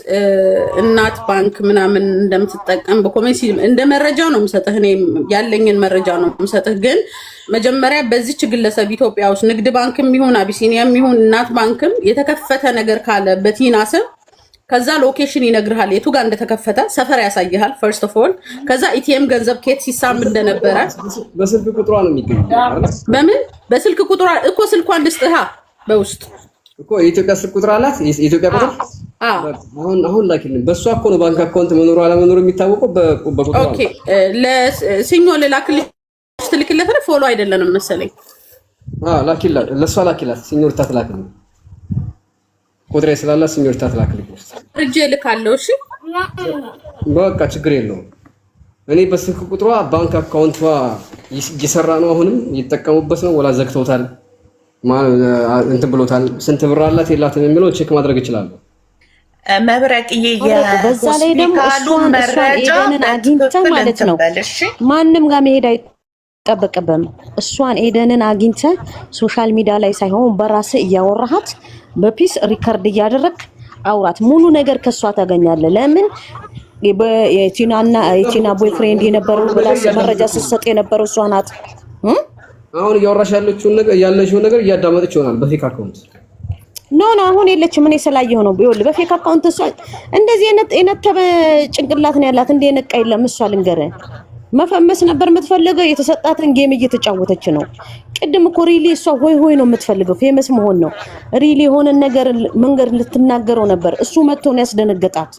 S5: እናት ባንክ ምናምን እንደምትጠቀም በኮሜንት እንደ መረጃ ነው የምሰጥህ እኔ ያለኝን መረጃ ነው የምሰጥህ ግን መጀመሪያ በዚች ግለሰብ ኢትዮጵያ ውስጥ ንግድ ባንክም ይሁን አቢሲኒያም ይሁን እናት ባንክም የተከፈተ ነገር ካለ በቲና ስም ከዛ ሎኬሽን ይነግርሃል የቱ ጋር እንደተከፈተ ሰፈር ያሳይሃል ፈርስት ኦፍ ኦል ከዛ ኢቲኤም ገንዘብ ከየት ሲሳም እንደነበረ
S3: በስልክ ቁጥሯ ነው የሚገኘው
S5: በምን በስልክ ቁጥሯ እኮ ስልኳን ልስጥሃ በውስጥ
S3: እኮ የኢትዮጵያ ስልክ ቁጥር አላት የኢትዮጵያ ቁጥር አሁን ላኪልን በሷ እኮ ነው ባንክ አካውንት መኖሩ አለመኖሩ የሚታወቀው በቁጥሩ
S5: ኦኬ ለሲኞ ለላክልሽ ትልክለት ነው ፎሎ አይደለንም መሰለኝ
S3: ላኪላት ለሷ ላኪላት ሲኞርታ ትላክልኝ ቁጥሬ ስላላ ሲኞርታ ትላክልኝ
S5: እጄ ልካለሁ እሺ
S3: በቃ ችግር የለውም እኔ በስልክ ቁጥሯ ባንክ አካውንቷ እየሰራ ነው አሁንም እየተጠቀሙበት ነው ወላ ዘግተውታል እንትን ብሎታል ስንት ብር አላት የላትም የሚለው ቼክ ማድረግ ይችላል
S4: መብረቅዬ
S1: በዛ ላይ ደግሞ እሷን ኤደንን አግኝታ ማለት ነው ማንም ጋር መሄድ አይጠበቅብም። እሷን ኤደንን አግኝተ ሶሻል ሚዲያ ላይ ሳይሆን በራስ እያወራሃት በፒስ ሪከርድ እያደረክ አውራት። ሙሉ ነገር ከሷ ታገኛለህ። ለምን የቲና ቦይፍሬንድ የነበረው ብላስ መረጃ ስትሰጥ የነበረው እሷ ናት።
S3: አሁን እያወራሽ ያለችውን ነገር እያዳመጠች ይሆናል በፌክ አካውንት።
S1: ኖ አሁን የለችም። እኔ ስላየሁ ነው። ይኸውልህ በፌክ አካውንት እሷ እንደዚህ የነተበ ጭንቅላት ነው ያላት። እንደ የነቃ የለም። እሷ ልንገርህ መፈመስ ነበር የምትፈልገው። የተሰጣትን ጌም እየተጫወተች ነው። ቅድም እኮ ሪሊ እሷ ሆይ ነው የምትፈልገው፣ ፌመስ መሆን ነው ሪሊ። የሆነ ነገር መንገድ ልትናገረው ነበር። እሱ መጥቶ ነው ያስደነገጣት።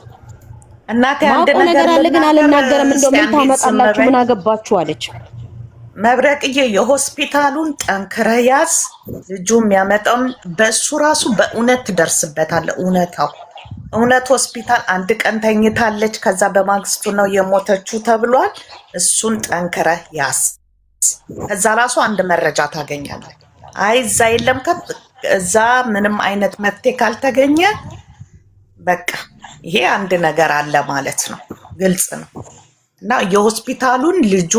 S4: እናቴ አንድ
S1: ነገር አለ ግን አልናገርም። እንደው ምን ታመጣላችሁ ምን አገባችሁ አለች።
S4: መብረቅዬ የሆስፒታሉን ጠንክረህ ያዝ። ልጁ የሚያመጣው በእሱ ራሱ በእውነት ትደርስበታለህ። እውነት ሆስፒታል አንድ ቀን ተኝታለች፣ ከዛ በማግስቱ ነው የሞተችው ተብሏል። እሱን ጠንክረህ ያዝ። ከዛ ራሱ አንድ መረጃ ታገኛለህ። አይ እዛ የለም እዛ ምንም አይነት መፍትሄ ካልተገኘ በቃ ይሄ አንድ ነገር አለ ማለት ነው። ግልጽ ነው። እና የሆስፒታሉን ልጁ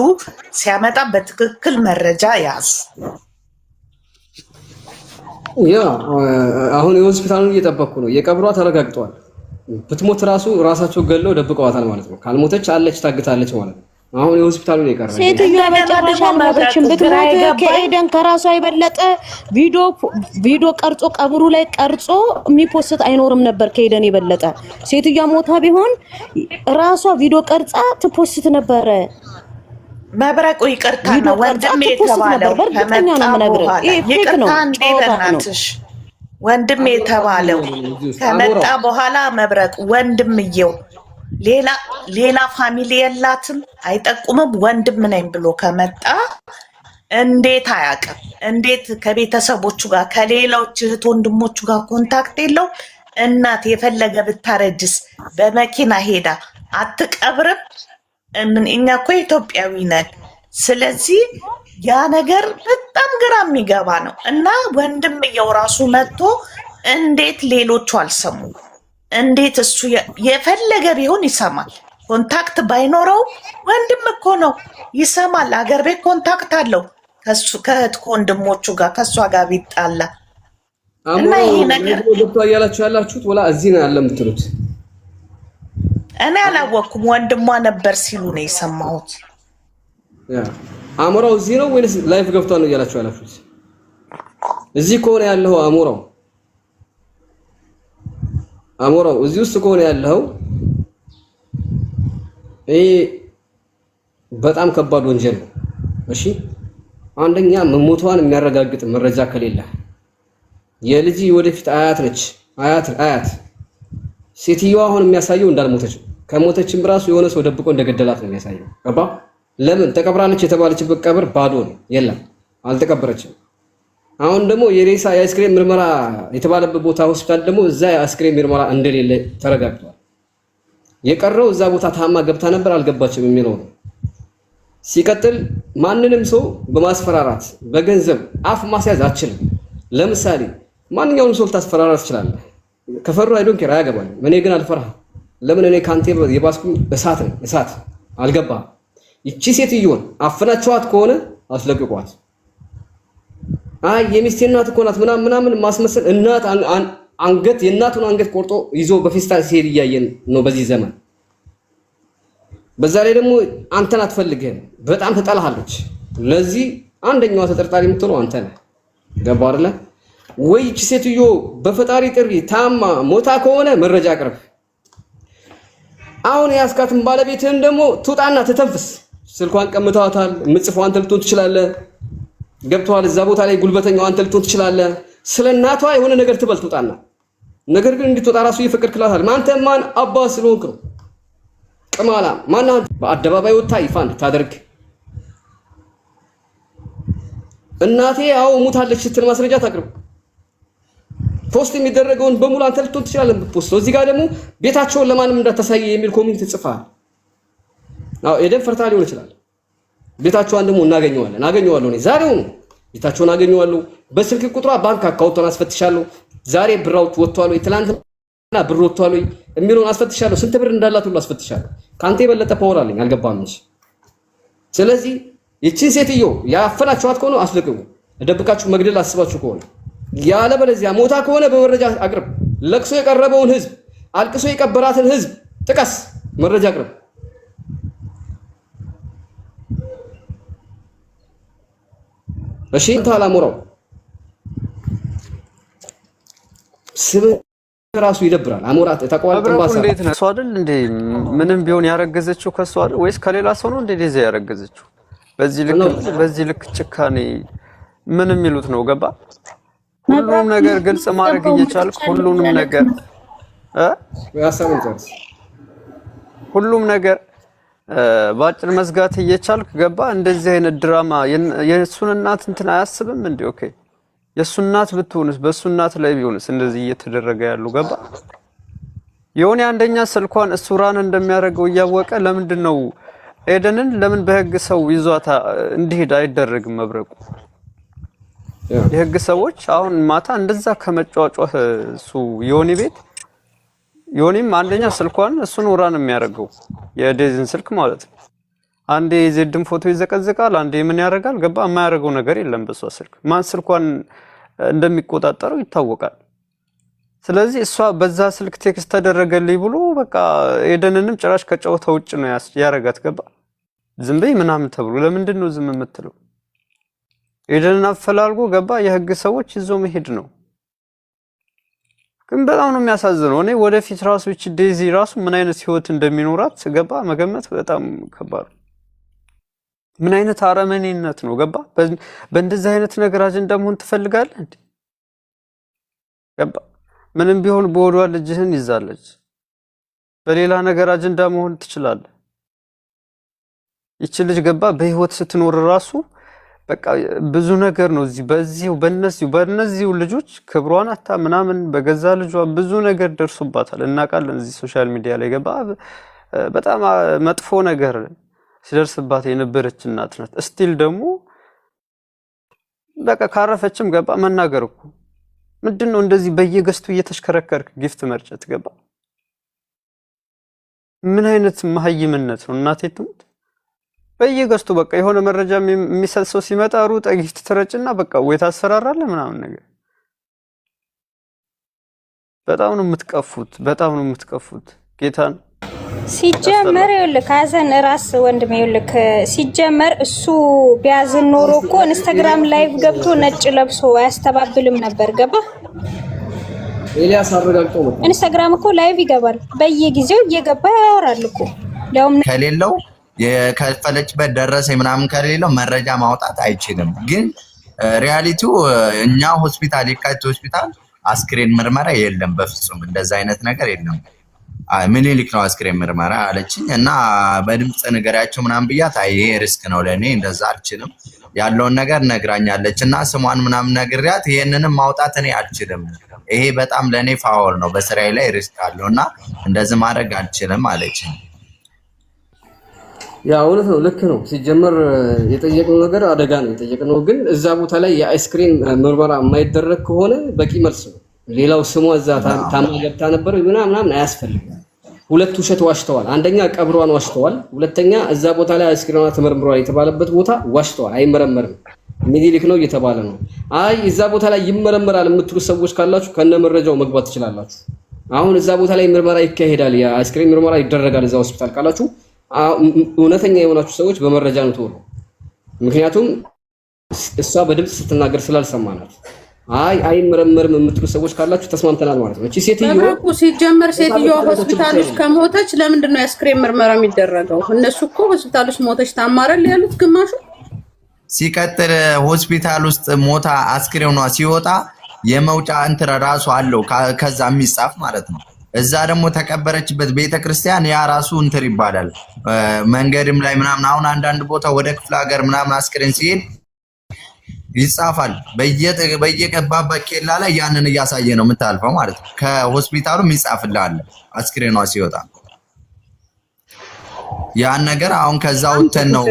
S4: ሲያመጣ በትክክል መረጃ ያዝ።
S3: ያ አሁን የሆስፒታሉን እየጠበቅኩ ነው። የቀብሯ ተረጋግጧል። ብትሞት ራሳቸው ገለው ደብቀዋታል ማለት ነው። ካልሞተች አለች ታግታለች ማለት ነው። አሁን የሆስፒታሉን የቀረ
S1: ሴትዮዋ በጨረሻ አልሞተችም። ብትሞት ከኤደን ከራሷ የበለጠ ቪዲዮ ቀርጾ ቀብሩ ላይ ቀርጾ የሚፖስት አይኖርም ነበር። ከኤደን የበለጠ ሴትዮዋ ሞታ ቢሆን ራሷ ቪዲዮ ቀርጻ ትፖስት ነበረ።
S4: መብረቁ ይቅርታ ነው ወንድሜ የተባለው
S1: በእርግጠኛ ነው የምነግርህ። ይሄ ፌክ ነው፣ ጨዋታ ነው።
S4: ወንድሜ የተባለው ከመጣ በኋላ መብረቁ ወንድምየው ሌላ ፋሚሊ የላትም አይጠቁምም። ወንድም ነኝ ብሎ ከመጣ እንዴት አያውቅም? እንዴት ከቤተሰቦቹ ጋር ከሌሎች እህት ወንድሞቹ ጋር ኮንታክት የለው? እናት የፈለገ ብታረጅስ በመኪና ሄዳ አትቀብርም? እኛ እኮ ኢትዮጵያዊ ነን። ስለዚህ ያ ነገር በጣም ግራ የሚገባ ነው። እና ወንድምየው ራሱ መጥቶ እንዴት ሌሎቹ አልሰሙ? እንዴት እሱ የፈለገ ቢሆን ይሰማል። ኮንታክት ባይኖረው ወንድም እኮ ነው ይሰማል። አገር ቤት ኮንታክት አለው ከእህት ከወንድሞቹ ጋር ከእሷ ጋር ቢጣላ እና ይሄ ነገር
S3: ገብቶ እያላችሁ ያላችሁት ወላ እዚህ ነው ያለ የምትሉት?
S4: እኔ አላወኩም። ወንድሟ ነበር ሲሉ ነው የሰማሁት።
S3: አሞራው እዚህ ነው ወይስ ላይፍ ገብቷል ነው እያላችሁ ያላችሁት? እዚህ ከሆነ ያለው አሞራው እዚህ ውስጥ ከሆነ ያለው ይሄ በጣም ከባድ ወንጀል ነው። እሺ አንደኛ መሞቷን የሚያረጋግጥ መረጃ ከሌለ የልጅ ወደፊት አያት ነች። አያት ሴትዮዋ አሁን የሚያሳየው እንዳልሞተች ከሞተችም ራሱ የሆነ ሰው ደብቆ እንደገደላት ነው የሚያሳየው። ገባ? ለምን ተቀብራለች የተባለችበት ቀብር ባዶ ነው፣ የለም አልተቀበረችም። አሁን ደግሞ የሬሳ የአስክሬን ምርመራ የተባለበት ቦታ ሆስፒታል ደግሞ እዛ የአስክሬን ምርመራ እንደሌለ ተረጋግጧል። የቀረው እዛ ቦታ ታማ ገብታ ነበር አልገባችም የሚለው ነው። ሲቀጥል ማንንም ሰው በማስፈራራት በገንዘብ አፍ ማስያዝ አትችልም። ለምሳሌ ማንኛውንም ሰው ታስፈራራት ትችላለህ። ከፈሩ አይዶን ኬር አያገባኝ። እኔ ግን አልፈራህ። ለምን? እኔ ካንተ የባስኩኝ እሳት አልገባም። ይቺ ሴትዮን አፈናቸዋት ከሆነ አስለቅቋት። አይ የሚስቴ እናት እኮ ናት ምናምን ማስመሰል። እናት አንገት የእናቱን አንገት ቆርጦ ይዞ በፌስታል ሲሄድ እያየን ነው በዚህ ዘመን። በዛ ላይ ደግሞ አንተን አትፈልግህም፣ በጣም ተጠላሃለች። ለዚህ አንደኛዋ ተጠርጣሪ የምትለው አንተ ነህ። ገባህ አይደለ ወይ? ይቺ ሴትዮ በፈጣሪ ጥሪ ታማ ሞታ ከሆነ መረጃ አቅርብ። አሁን ያስካትን ባለቤትህን ደግሞ ትውጣና ትተንፍስ። ስልኳን ቀምተዋታል። ምጽፏን አንተ ልትሆን ትችላለህ። ገብተዋል። እዛ ቦታ ላይ ጉልበተኛው አንተ ልትሆን ትችላለህ። ስለ እናቷ የሆነ ነገር ትበል ትውጣና። ነገር ግን እንድትወጣ ራሱ እየፈቀድክላታል። አንተ ማን አባ ስለሆንክ ነው? ቅማላ ማን በአደባባይ ወጣ ይፋ እንድታደርግ እናቴ አዎ ሙታለች ስትል ማስረጃ ታቅርብ። ፖስት የሚደረገውን በሙሉ አንተ ልትሆን ትችላለህ ፖስት። እዚህ ጋር ደግሞ ቤታቸውን ለማንም እንዳታሳየ የሚል ኮሜንት ጽፈሃል። አዎ ኤደን ፈርታ ሊሆን ይችላል። ቤታቸውን ደግሞ አገኘዋለሁ እኔ ዛሬው ነው ቤታቸውን አገኘዋለሁ። በስልክ ቁጥሯ ባንክ አካውንቷን አስፈትሻለሁ። ዛሬ ብራውት ወጥቷል ወይ ትላንትና ብር ወጥቷል ወይ የሚለውን አስፈትሻለሁ። ስንት ብር እንዳላት ሁሉ አስፈትሻለሁ። ካንተ የበለጠ ፓወር አለኝ። አልገባም እንጂ። ስለዚህ ይቺን ሴትዮ ያፈናችኋት ከሆነ አስለቅቁ። ደብቃችሁ መግደል አስባችሁ ከሆነ ያለበለዚያ ሞታ ከሆነ በመረጃ አቅርብ። ለቅሶ የቀረበውን ህዝብ አልቅሶ የቀበራትን ህዝብ ጥቀስ፣ መረጃ አቅርብ። እሺ ታላሞራው ስም ራሱ ይደብራል። አሞራት ተቋል ጥንባሳ
S8: እንዴት ነው? እሷ አይደል እንዴ ምንም ቢሆን ያረገዘችው ከሷ አይደል ወይስ ከሌላ ሰው ነው እንዴ ዲዛ ያረገዘችው? በዚህ ልክ ጭካኔ ምንም ይሉት ነው? ገባ? ሁሉም ነገር ግልጽ ማድረግ እየቻልክ ሁሉንም ነገር ባጭር መዝጋት እየቻልክ ገባ? እንደዚህ አይነት ድራማ የሱን እናት እንትን አያስብም እንዴ? ኦኬ የሱ እናት ብትሆንስ በሱ እናት ላይ ቢሆንስ እንደዚህ እየተደረገ ያሉ ገባ? የሆነ አንደኛ ስልኳን እሱራን እንደሚያደርገው እያወቀ ለምንድን ነው ኤደንን ለምን በህግ ሰው ይዟታ እንዲሄድ አይደረግም? መብረቁ የህግ ሰዎች አሁን ማታ እንደዛ ከመጫጫህ እሱ ዮኒ ቤት ዮኒም አንደኛ ስልኳን እሱን ኡራን የሚያደርገው የዴዝን ስልክ ማለት ነው። አንዴ የዜድን ፎቶ ይዘቀዝቃል፣ አንዴ ምን ያደርጋል? ገባ? የማያደርገው ነገር የለም በሷ ስልክ። ማን ስልኳን እንደሚቆጣጠረው ይታወቃል። ስለዚህ እሷ በዛ ስልክ ቴክስት ተደረገልኝ ብሎ በቃ ኤደንንም ጭራሽ ከጨዋታ ውጭ ነው ያረጋት። ገባ? ዝም በይ ምናምን ተብሎ ለምንድን ነው ዝም የምትለው? ኤደንን አፈላልጎ ገባ? የህግ ሰዎች ይዞ መሄድ ነው። ግን በጣም ነው የሚያሳዝነው። እኔ ወደፊት ራሱ እቺ ዴዚ ራሱ ምን አይነት ህይወት እንደሚኖራት ገባ መገመት በጣም ከባድ። ምን አይነት አረመኔነት ነው ገባ? በእንደዚህ አይነት ነገር አጀንዳ መሆን ትፈልጋለህ እንዴ? ገባ? ምንም ቢሆን በወዷ ልጅህን ይዛለች። በሌላ ነገር አጀንዳ መሆን ትችላለህ። ይቺ ልጅ ገባ በህይወት ስትኖር ራሱ በቃ ብዙ ነገር ነው በእነዚሁ ልጆች ክብሯን አታ ምናምን በገዛ ልጇ ብዙ ነገር ደርሶባታል። እናውቃለን። እዚህ ሶሻል ሚዲያ ላይ ገባ በጣም መጥፎ ነገር ሲደርስባት የነበረች እናት ናት። ስቲል ደግሞ በቃ ካረፈችም ገባ መናገር እኮ ምንድነው እንደዚህ በየገስቱ እየተሽከረከርክ ጊፍት መርጨት ገባ? ምን አይነት መሀይምነት ነው? እናቴ ትሙት በየገስቱ በቃ የሆነ መረጃ የሚሰጥ ሰው ሲመጣ ሩጥ ጊፍት ትረጭና በቃ ወይ ታስፈራራለህ ምናምን ነገር። በጣም ነው የምትቀፉት ጌታን።
S2: ሲጀመር ይልክ አዘን ራስ ወንድሜ ይልክ ሲጀመር እሱ ቢያዝን ኖሮ እኮ ኢንስታግራም ላይቭ ገብቶ ነጭ ለብሶ አያስተባብልም ነበር። ገባ?
S3: ኤልያስ አረጋግጦ ነው።
S2: ኢንስታግራም እኮ ላይቭ ይገባል በየጊዜው እየገባ ያወራል እኮ
S6: ከሌለው የከፈለችበት ደረሰ ምናምን ከሌለው መረጃ ማውጣት አይችልም። ግን ሪያሊቲው እኛ ሆስፒታል የካቲት ሆስፒታል አስክሬን ምርመራ የለም፣ በፍጹም እንደዛ አይነት ነገር የለም። ምኒልክ ነው አስክሬን ምርመራ አለችኝ እና በድምጽ ንገሪያቸው ምናምን ብያት ይሄ ሪስክ ነው ለኔ እንደዛ አልችልም ያለውን ነገር ነግራኛለች እና ስሟን ምናምን ነግሪያት ይሄንንም ማውጣት እኔ አልችልም፣ ይሄ በጣም ለኔ ፋውል ነው፣ በስራዬ ላይ ሪስክ አለውና እንደዚህ ማድረግ አልችልም አለችኝ።
S3: ያ እውነት ነው፣ ልክ ነው። ሲጀመር የጠየቅነው ነገር አደጋ ነው የጠየቅነው። ግን እዛ ቦታ ላይ የአይስክሪም ምርመራ የማይደረግ ከሆነ በቂ መልስ ነው። ሌላው ስሟ እዛ ታማ ገብታ ነበር ምናምን አያስፈልግም። ሁለት ውሸት ዋሽተዋል። አንደኛ ቀብሯን ዋሽተዋል፣ ሁለተኛ እዛ ቦታ ላይ አይስክሪሟ ተመርምሯል የተባለበት ቦታ ዋሽተዋል። አይመረመርም ምኒልክ ነው እየተባለ ነው። አይ እዛ ቦታ ላይ ይመረመራል የምትሉ ሰዎች ካላችሁ ከነ መረጃው መግባት ትችላላችሁ። አሁን እዛ ቦታ ላይ ምርመራ ይካሄዳል፣ የአይስክሪም ምርመራ ይደረጋል እዛ ሆስፒታል ካላችሁ እውነተኛ የሆናችሁ ሰዎች በመረጃ ነው ተወሩ። ምክንያቱም እሷ በድምጽ ስትናገር ስላልሰማናት አይመረመርም የምትሉ ሰዎች ካላችሁ ተስማምተናል ማለት ነው። እቺ ሴትዮ
S5: ሲጀመር ሴትዮዋ ሆስፒታል ውስጥ ከሞተች ለምንድን ነው የአስክሬን ምርመራ የሚደረገው? እነሱ እኮ ሆስፒታል ውስጥ ሞተች ታማረል ያሉት ግማሹ።
S6: ሲቀጥል ሆስፒታል ውስጥ ሞታ አስክሬኗ ሲወጣ የመውጫ እንትን ራሱ አለው ከዛ የሚጻፍ ማለት ነው። እዛ ደግሞ ተቀበረችበት ቤተክርስቲያን ያ ራሱ እንትን ይባላል። መንገድም ላይ ምናምን አሁን አንዳንድ ቦታ ወደ ክፍለ ሀገር ምናምን አስክሬን ሲሄድ ይጻፋል። በየቀባበት ኬላ ላይ ያንን እያሳየ ነው የምታልፈው ማለት ነው። ከሆስፒታሉም ይጻፍልሃል አስክሬኗ ሲወጣ። ያን ነገር አሁን ከዛ ወተን ነው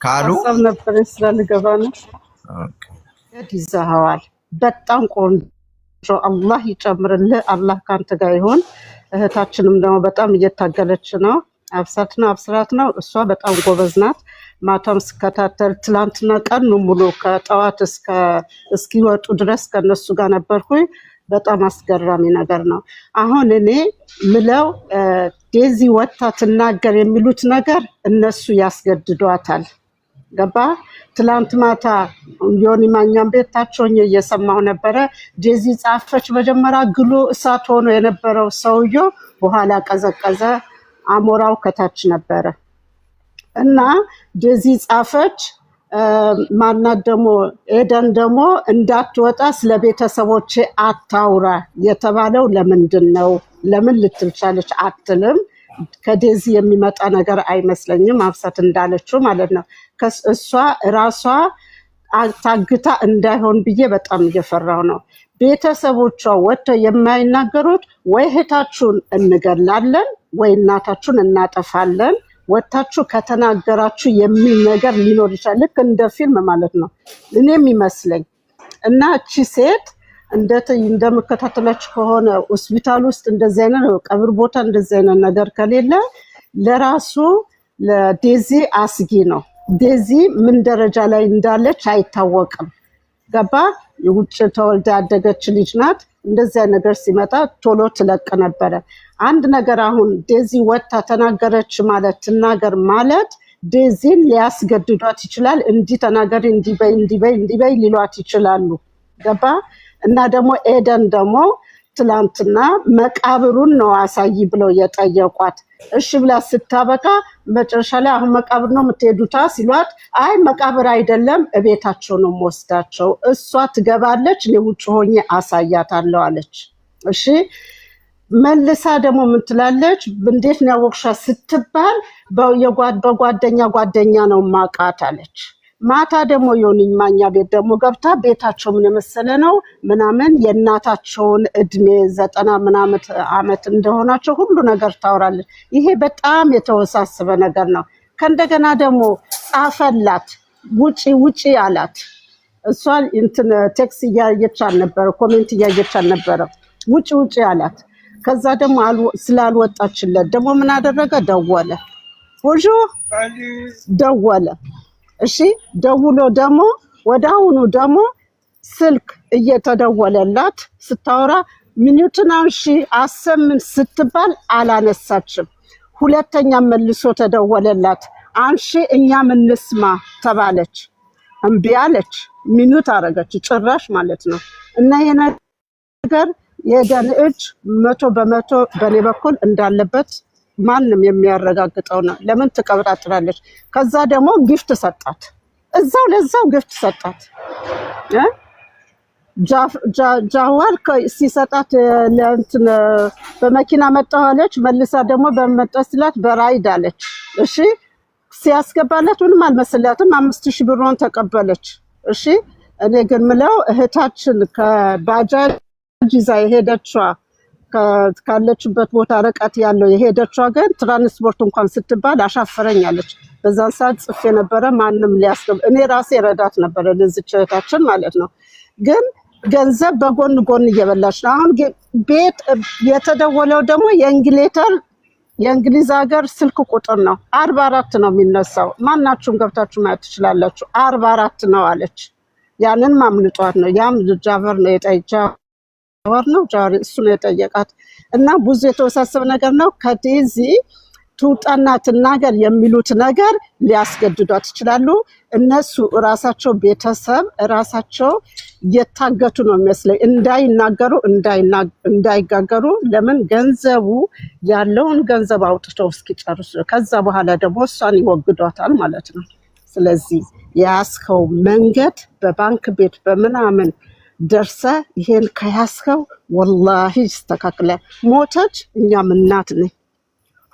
S6: ካሉ
S9: ነበር ስለልገባ ነው። ይዛዋል በጣም ቆንጆ አላህ ይጨምርልህ። አላህ ካንተ ጋር ይሁን። እህታችንም ደግሞ በጣም እየታገለች ነው። አብስራት ነው እሷ በጣም ጎበዝ ናት። ማታም ስከታተል ትላንትና ቀን ሙሉ ከጠዋት እስኪወጡ ድረስ ከነሱ ጋር ነበርኩኝ። በጣም አስገራሚ ነገር ነው። አሁን እኔ ምለው ዴዚ ወጣ ትናገር የሚሉት ነገር እነሱ ያስገድዷታል። ገባ? ትላንት ማታ ዮኒ ማኛም ቤታቸውኝ እየሰማሁ ነበረ። ዴዚ ጻፈች። መጀመሪያ ግሎ እሳት ሆኖ የነበረው ሰውየው በኋላ ቀዘቀዘ፣ አሞራው ከታች ነበረ እና ዴዚ ጻፈች። ማናት ደግሞ ኤደን ደግሞ እንዳትወጣ ስለ ቤተሰቦቼ አታውራ የተባለው ለምንድን ነው? ለምን ልትልቻለች አትልም። ከዴዚ የሚመጣ ነገር አይመስለኝም። አብሳት እንዳለችው ማለት ነው። እሷ ራሷ ታግታ እንዳይሆን ብዬ በጣም እየፈራው ነው። ቤተሰቦቿ ወጥተው የማይናገሩት ወይ እህታችሁን እንገላለን ወይ እናታችሁን እናጠፋለን፣ ወጥታችሁ ከተናገራችሁ የሚል ነገር ሊኖር ይችላል። ልክ እንደ ፊልም ማለት ነው እኔም ይመስለኝ። እና እቺ ሴት እንደምከታተላችሁ ከሆነ ሆስፒታል ውስጥ እንደዚህ አይነት ቀብር ቦታ እንደዚህ አይነት ነገር ከሌለ ለራሱ ለዴዚ አስጊ ነው። ዴዚ ምን ደረጃ ላይ እንዳለች አይታወቅም። ገባ? የውጭ ተወልዳ ያደገች ልጅ ናት። እንደዚህ ነገር ሲመጣ ቶሎ ትለቅ ነበረ። አንድ ነገር አሁን ዴዚ ወጥታ ተናገረች ማለት ትናገር ማለት ዴዚን ሊያስገድዷት ይችላል። እንዲህ ተናገሪ፣ እንዲበይ ሊሏት ይችላሉ። ገባ? እና ደግሞ ኤደን ደግሞ ትላንትና መቃብሩን ነው አሳይ ብለው የጠየቋት። እሺ ብላ ስታበቃ መጨረሻ ላይ አሁን መቃብር ነው የምትሄዱታ ሲሏት፣ አይ መቃብር አይደለም እቤታቸው ነው የምወስዳቸው፣ እሷ ትገባለች እኔ ውጭ ሆኜ አሳያታለሁ አለች። እሺ መልሳ ደግሞ ምን ትላለች? እንዴት ነው ያወቅሻት ስትባል በጓደኛ ነው ማቃት አለች። ማታ ደግሞ ዮኒ ማኛ ቤት ደግሞ ገብታ ቤታቸው ምን መሰለ ነው ምናምን የእናታቸውን እድሜ 90 ምናምን አመት እንደሆናቸው ሁሉ ነገር ታወራለች። ይሄ በጣም የተወሳሰበ ነገር ነው። ከእንደገና ደግሞ ጻፈላት ውጪ አላት። እሷ እንትን ቴክስ እያየች አልነበረ፣ ኮሜንት እያየች አልነበረ። ውጪ አላት። ከዛ ደግሞ ስላልወጣችለት ደግሞ ምን አደረገ? ደወለ። እሺ ደውሎ ደግሞ ወዳውኑ ደግሞ ስልክ እየተደወለላት ስታወራ ሚኒቱን አንሺ አሰምን ስትባል አላነሳችም። ሁለተኛ መልሶ ተደወለላት። አንሺ እኛም እንስማ ተባለች። እምቢ አለች። ሚኒት አረገች ጭራሽ ማለት ነው። እና ይሄ ነገር የኤደን እጅ 100% በኔ በኩል እንዳለበት ማንም የሚያረጋግጠው ነው። ለምን ትቀብራጥራለች? ከዛ ደግሞ ጊፍት ሰጣት። ለዛው ጊፍት ሰጣት። ጃዋር ሲሰጣት ለእንትን በመኪና መጣዋለች። መልሳ ደግሞ በመጣስላት በራይድ አለች። እሺ ሲያስገባላት ምንም አልመሰላትም። 5000 ብሩን ተቀበለች። እሺ እኔ ግን ምለው እህታችን ከባጃጅ ይዛ የሄደችዋ ካለችበት ቦታ ርቀት ያለው የሄደችዋ ግን ትራንስፖርት እንኳን ስትባል አሻፈረኛለች። በዛን ሰዓት ጽፌ ነበረ ማንም ሊያስገብ እኔ ራሴ ረዳት ነበረ ለዚች እህታችን ማለት ነው። ግን ገንዘብ በጎን እየበላች ነው። አሁን ቤት የተደወለው ደግሞ የእንግሊዝ ሀገር ስልክ ቁጥር ነው። 44 ነው የሚነሳው። ማናችሁም ገብታችሁ ማየት ትችላላችሁ። 44 ነው አለች። ያንን ማምልጧት ነው። ያም ጃቨር ነው ጃሪ እሱ ነው የጠየቃት። እና ብዙ የተወሳሰበ ነገር ነው። ከዴዚ ትውጣና ትናገር የሚሉት ነገር ሊያስገድዷት ይችላሉ። እነሱ ራሳቸው ቤተሰብ ራሳቸው የታገቱ ነው የሚመስለኝ፣ እንዳይናገሩ እንዳይጋገሩ። ለምን ገንዘቡ ያለውን ገንዘብ አውጥተው እስኪጨርሱ ከዛ በኋላ ደግሞ እሷን ይወግዷታል ማለት ነው። ስለዚህ የያዝከው መንገድ በባንክ ቤት በምናምን ደርሰ ይሄን ከያዝከው ወላሂ ይስተካከላል። ሞተች እኛም እናት ነኝ፣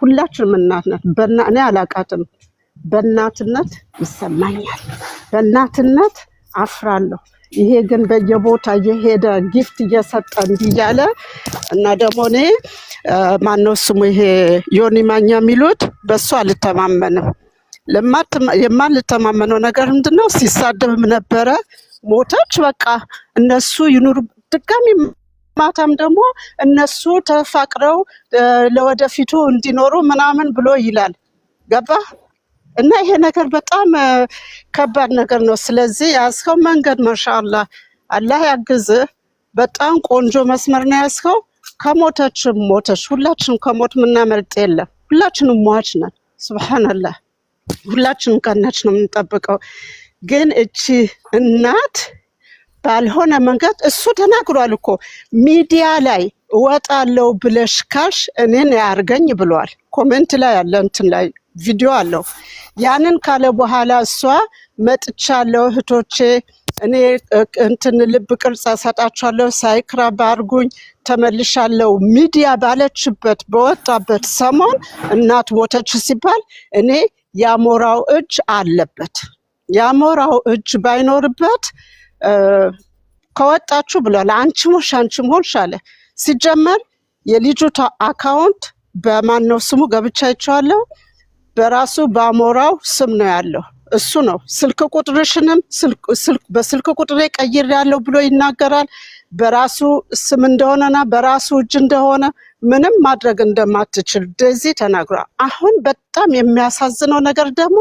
S9: ሁላችንም እናት ናት። እኔ አላቃትም፣ በእናትነት ይሰማኛል፣ በእናትነት አፍራለሁ። ይሄ ግን በየቦታ እየሄደ ጊፍት እየሰጠ እያለ እና ደግሞ እኔ ማነው ስሙ ይሄ ዮኒ ማኛ የሚሉት በሱ አልተማመንም። የማልተማመነው ነገር ምንድነው? ሲሳደብም ነበረ። ሞተች በቃ እነሱ ይኑሩ። ድጋሚ ማታም ደግሞ እነሱ ተፋቅረው ለወደፊቱ እንዲኖሩ ምናምን ብሎ ይላል። ገባ? እና ይሄ ነገር በጣም ከባድ ነገር ነው። ስለዚህ ያስከው መንገድ ማሻአላህ አላህ ያግዝህ። በጣም ቆንጆ መስመር ነው ያስከው። ከሞተችም ሞተች፣ ሁላችንም ከሞት ምናመልጥ የለም። ሁላችንም ሟች ነን። ሱብሃንአላህ ሁላችንም ቀናች ነው የምንጠብቀው። ግን እቺ እናት ባልሆነ መንገድ እሱ ተናግሯል እኮ ሚዲያ ላይ እወጣለሁ ብለሽ ካልሽ እኔን ያርገኝ ብሏል። ኮሜንት ላይ ያለ እንትን ላይ ቪዲዮ አለው። ያንን ካለ በኋላ እሷ መጥቻለሁ እህቶቼ እኔ እንትን ልብ ቅርጽ አሰጣቸዋለሁ ሳይክራብ አርጉኝ ተመልሻለሁ ሚዲያ ባለችበት በወጣበት ሰሞን እናት ሞተች ሲባል እኔ ያሞራው እጅ አለበት። ያሞራው እጅ ባይኖርበት ከወጣችሁ ብሏል። አንቺ ሞሽ አለ። ሲጀመር የልጅቷ አካውንት በማን ነው ስሙ ገብቻ ይቻለው በራሱ ባሞራው ስም ነው ያለው። እሱ ነው ስልክ ቁጥርሽንም በስልክ ቁጥሬ ቀይር ያለው ብሎ ይናገራል። በራሱ ስም እንደሆነና በራሱ እጅ እንደሆነ ምንም ማድረግ እንደማትችል ዴዚ ተናግሯል። አሁን በጣም የሚያሳዝነው ነገር ደግሞ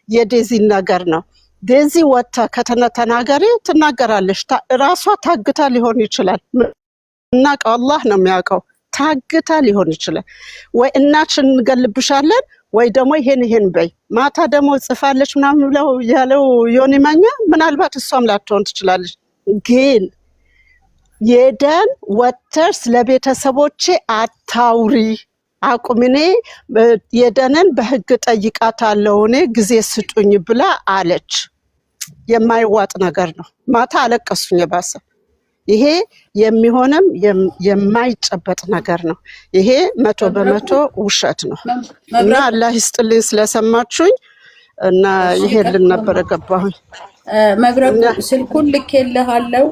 S9: የዴዚ ነገር ነው። ዴዚ ወጣ ከተናገሪ ትናገራለች። ራሷ ታግታ ሊሆን ይችላል እና አላህ ነው የሚያውቀው። ታግታ ሊሆን ይችላል ወይ እናችን እንገልብሻለን ወይ ደግሞ ይሄን በይ ማታ ደግሞ ጽፋለች ምናምን ብለው ያለው ዮኒ ማኛ ምናልባት እሷም ላትሆን ትችላለች። ግን የደን ወተርስ ለቤተሰቦቼ አታውሪ አቁምኔ የደንን በህግ ጠይቃታለሁ እኔ ጊዜ ስጡኝ ብላ አለች። የማይዋጥ ነገር ነው። ማታ አለቀሱኝ ባሰ። ይሄ የሚሆንም የማይጨበጥ ነገር ነው። ይሄ 100% ውሸት ነው። እና አላህ ይስጥልኝ ስለሰማችሁኝ እና ይሄልን ነበር ገባሁኝ።
S5: መብረቁ ስልኩን ልኬልሃለሁ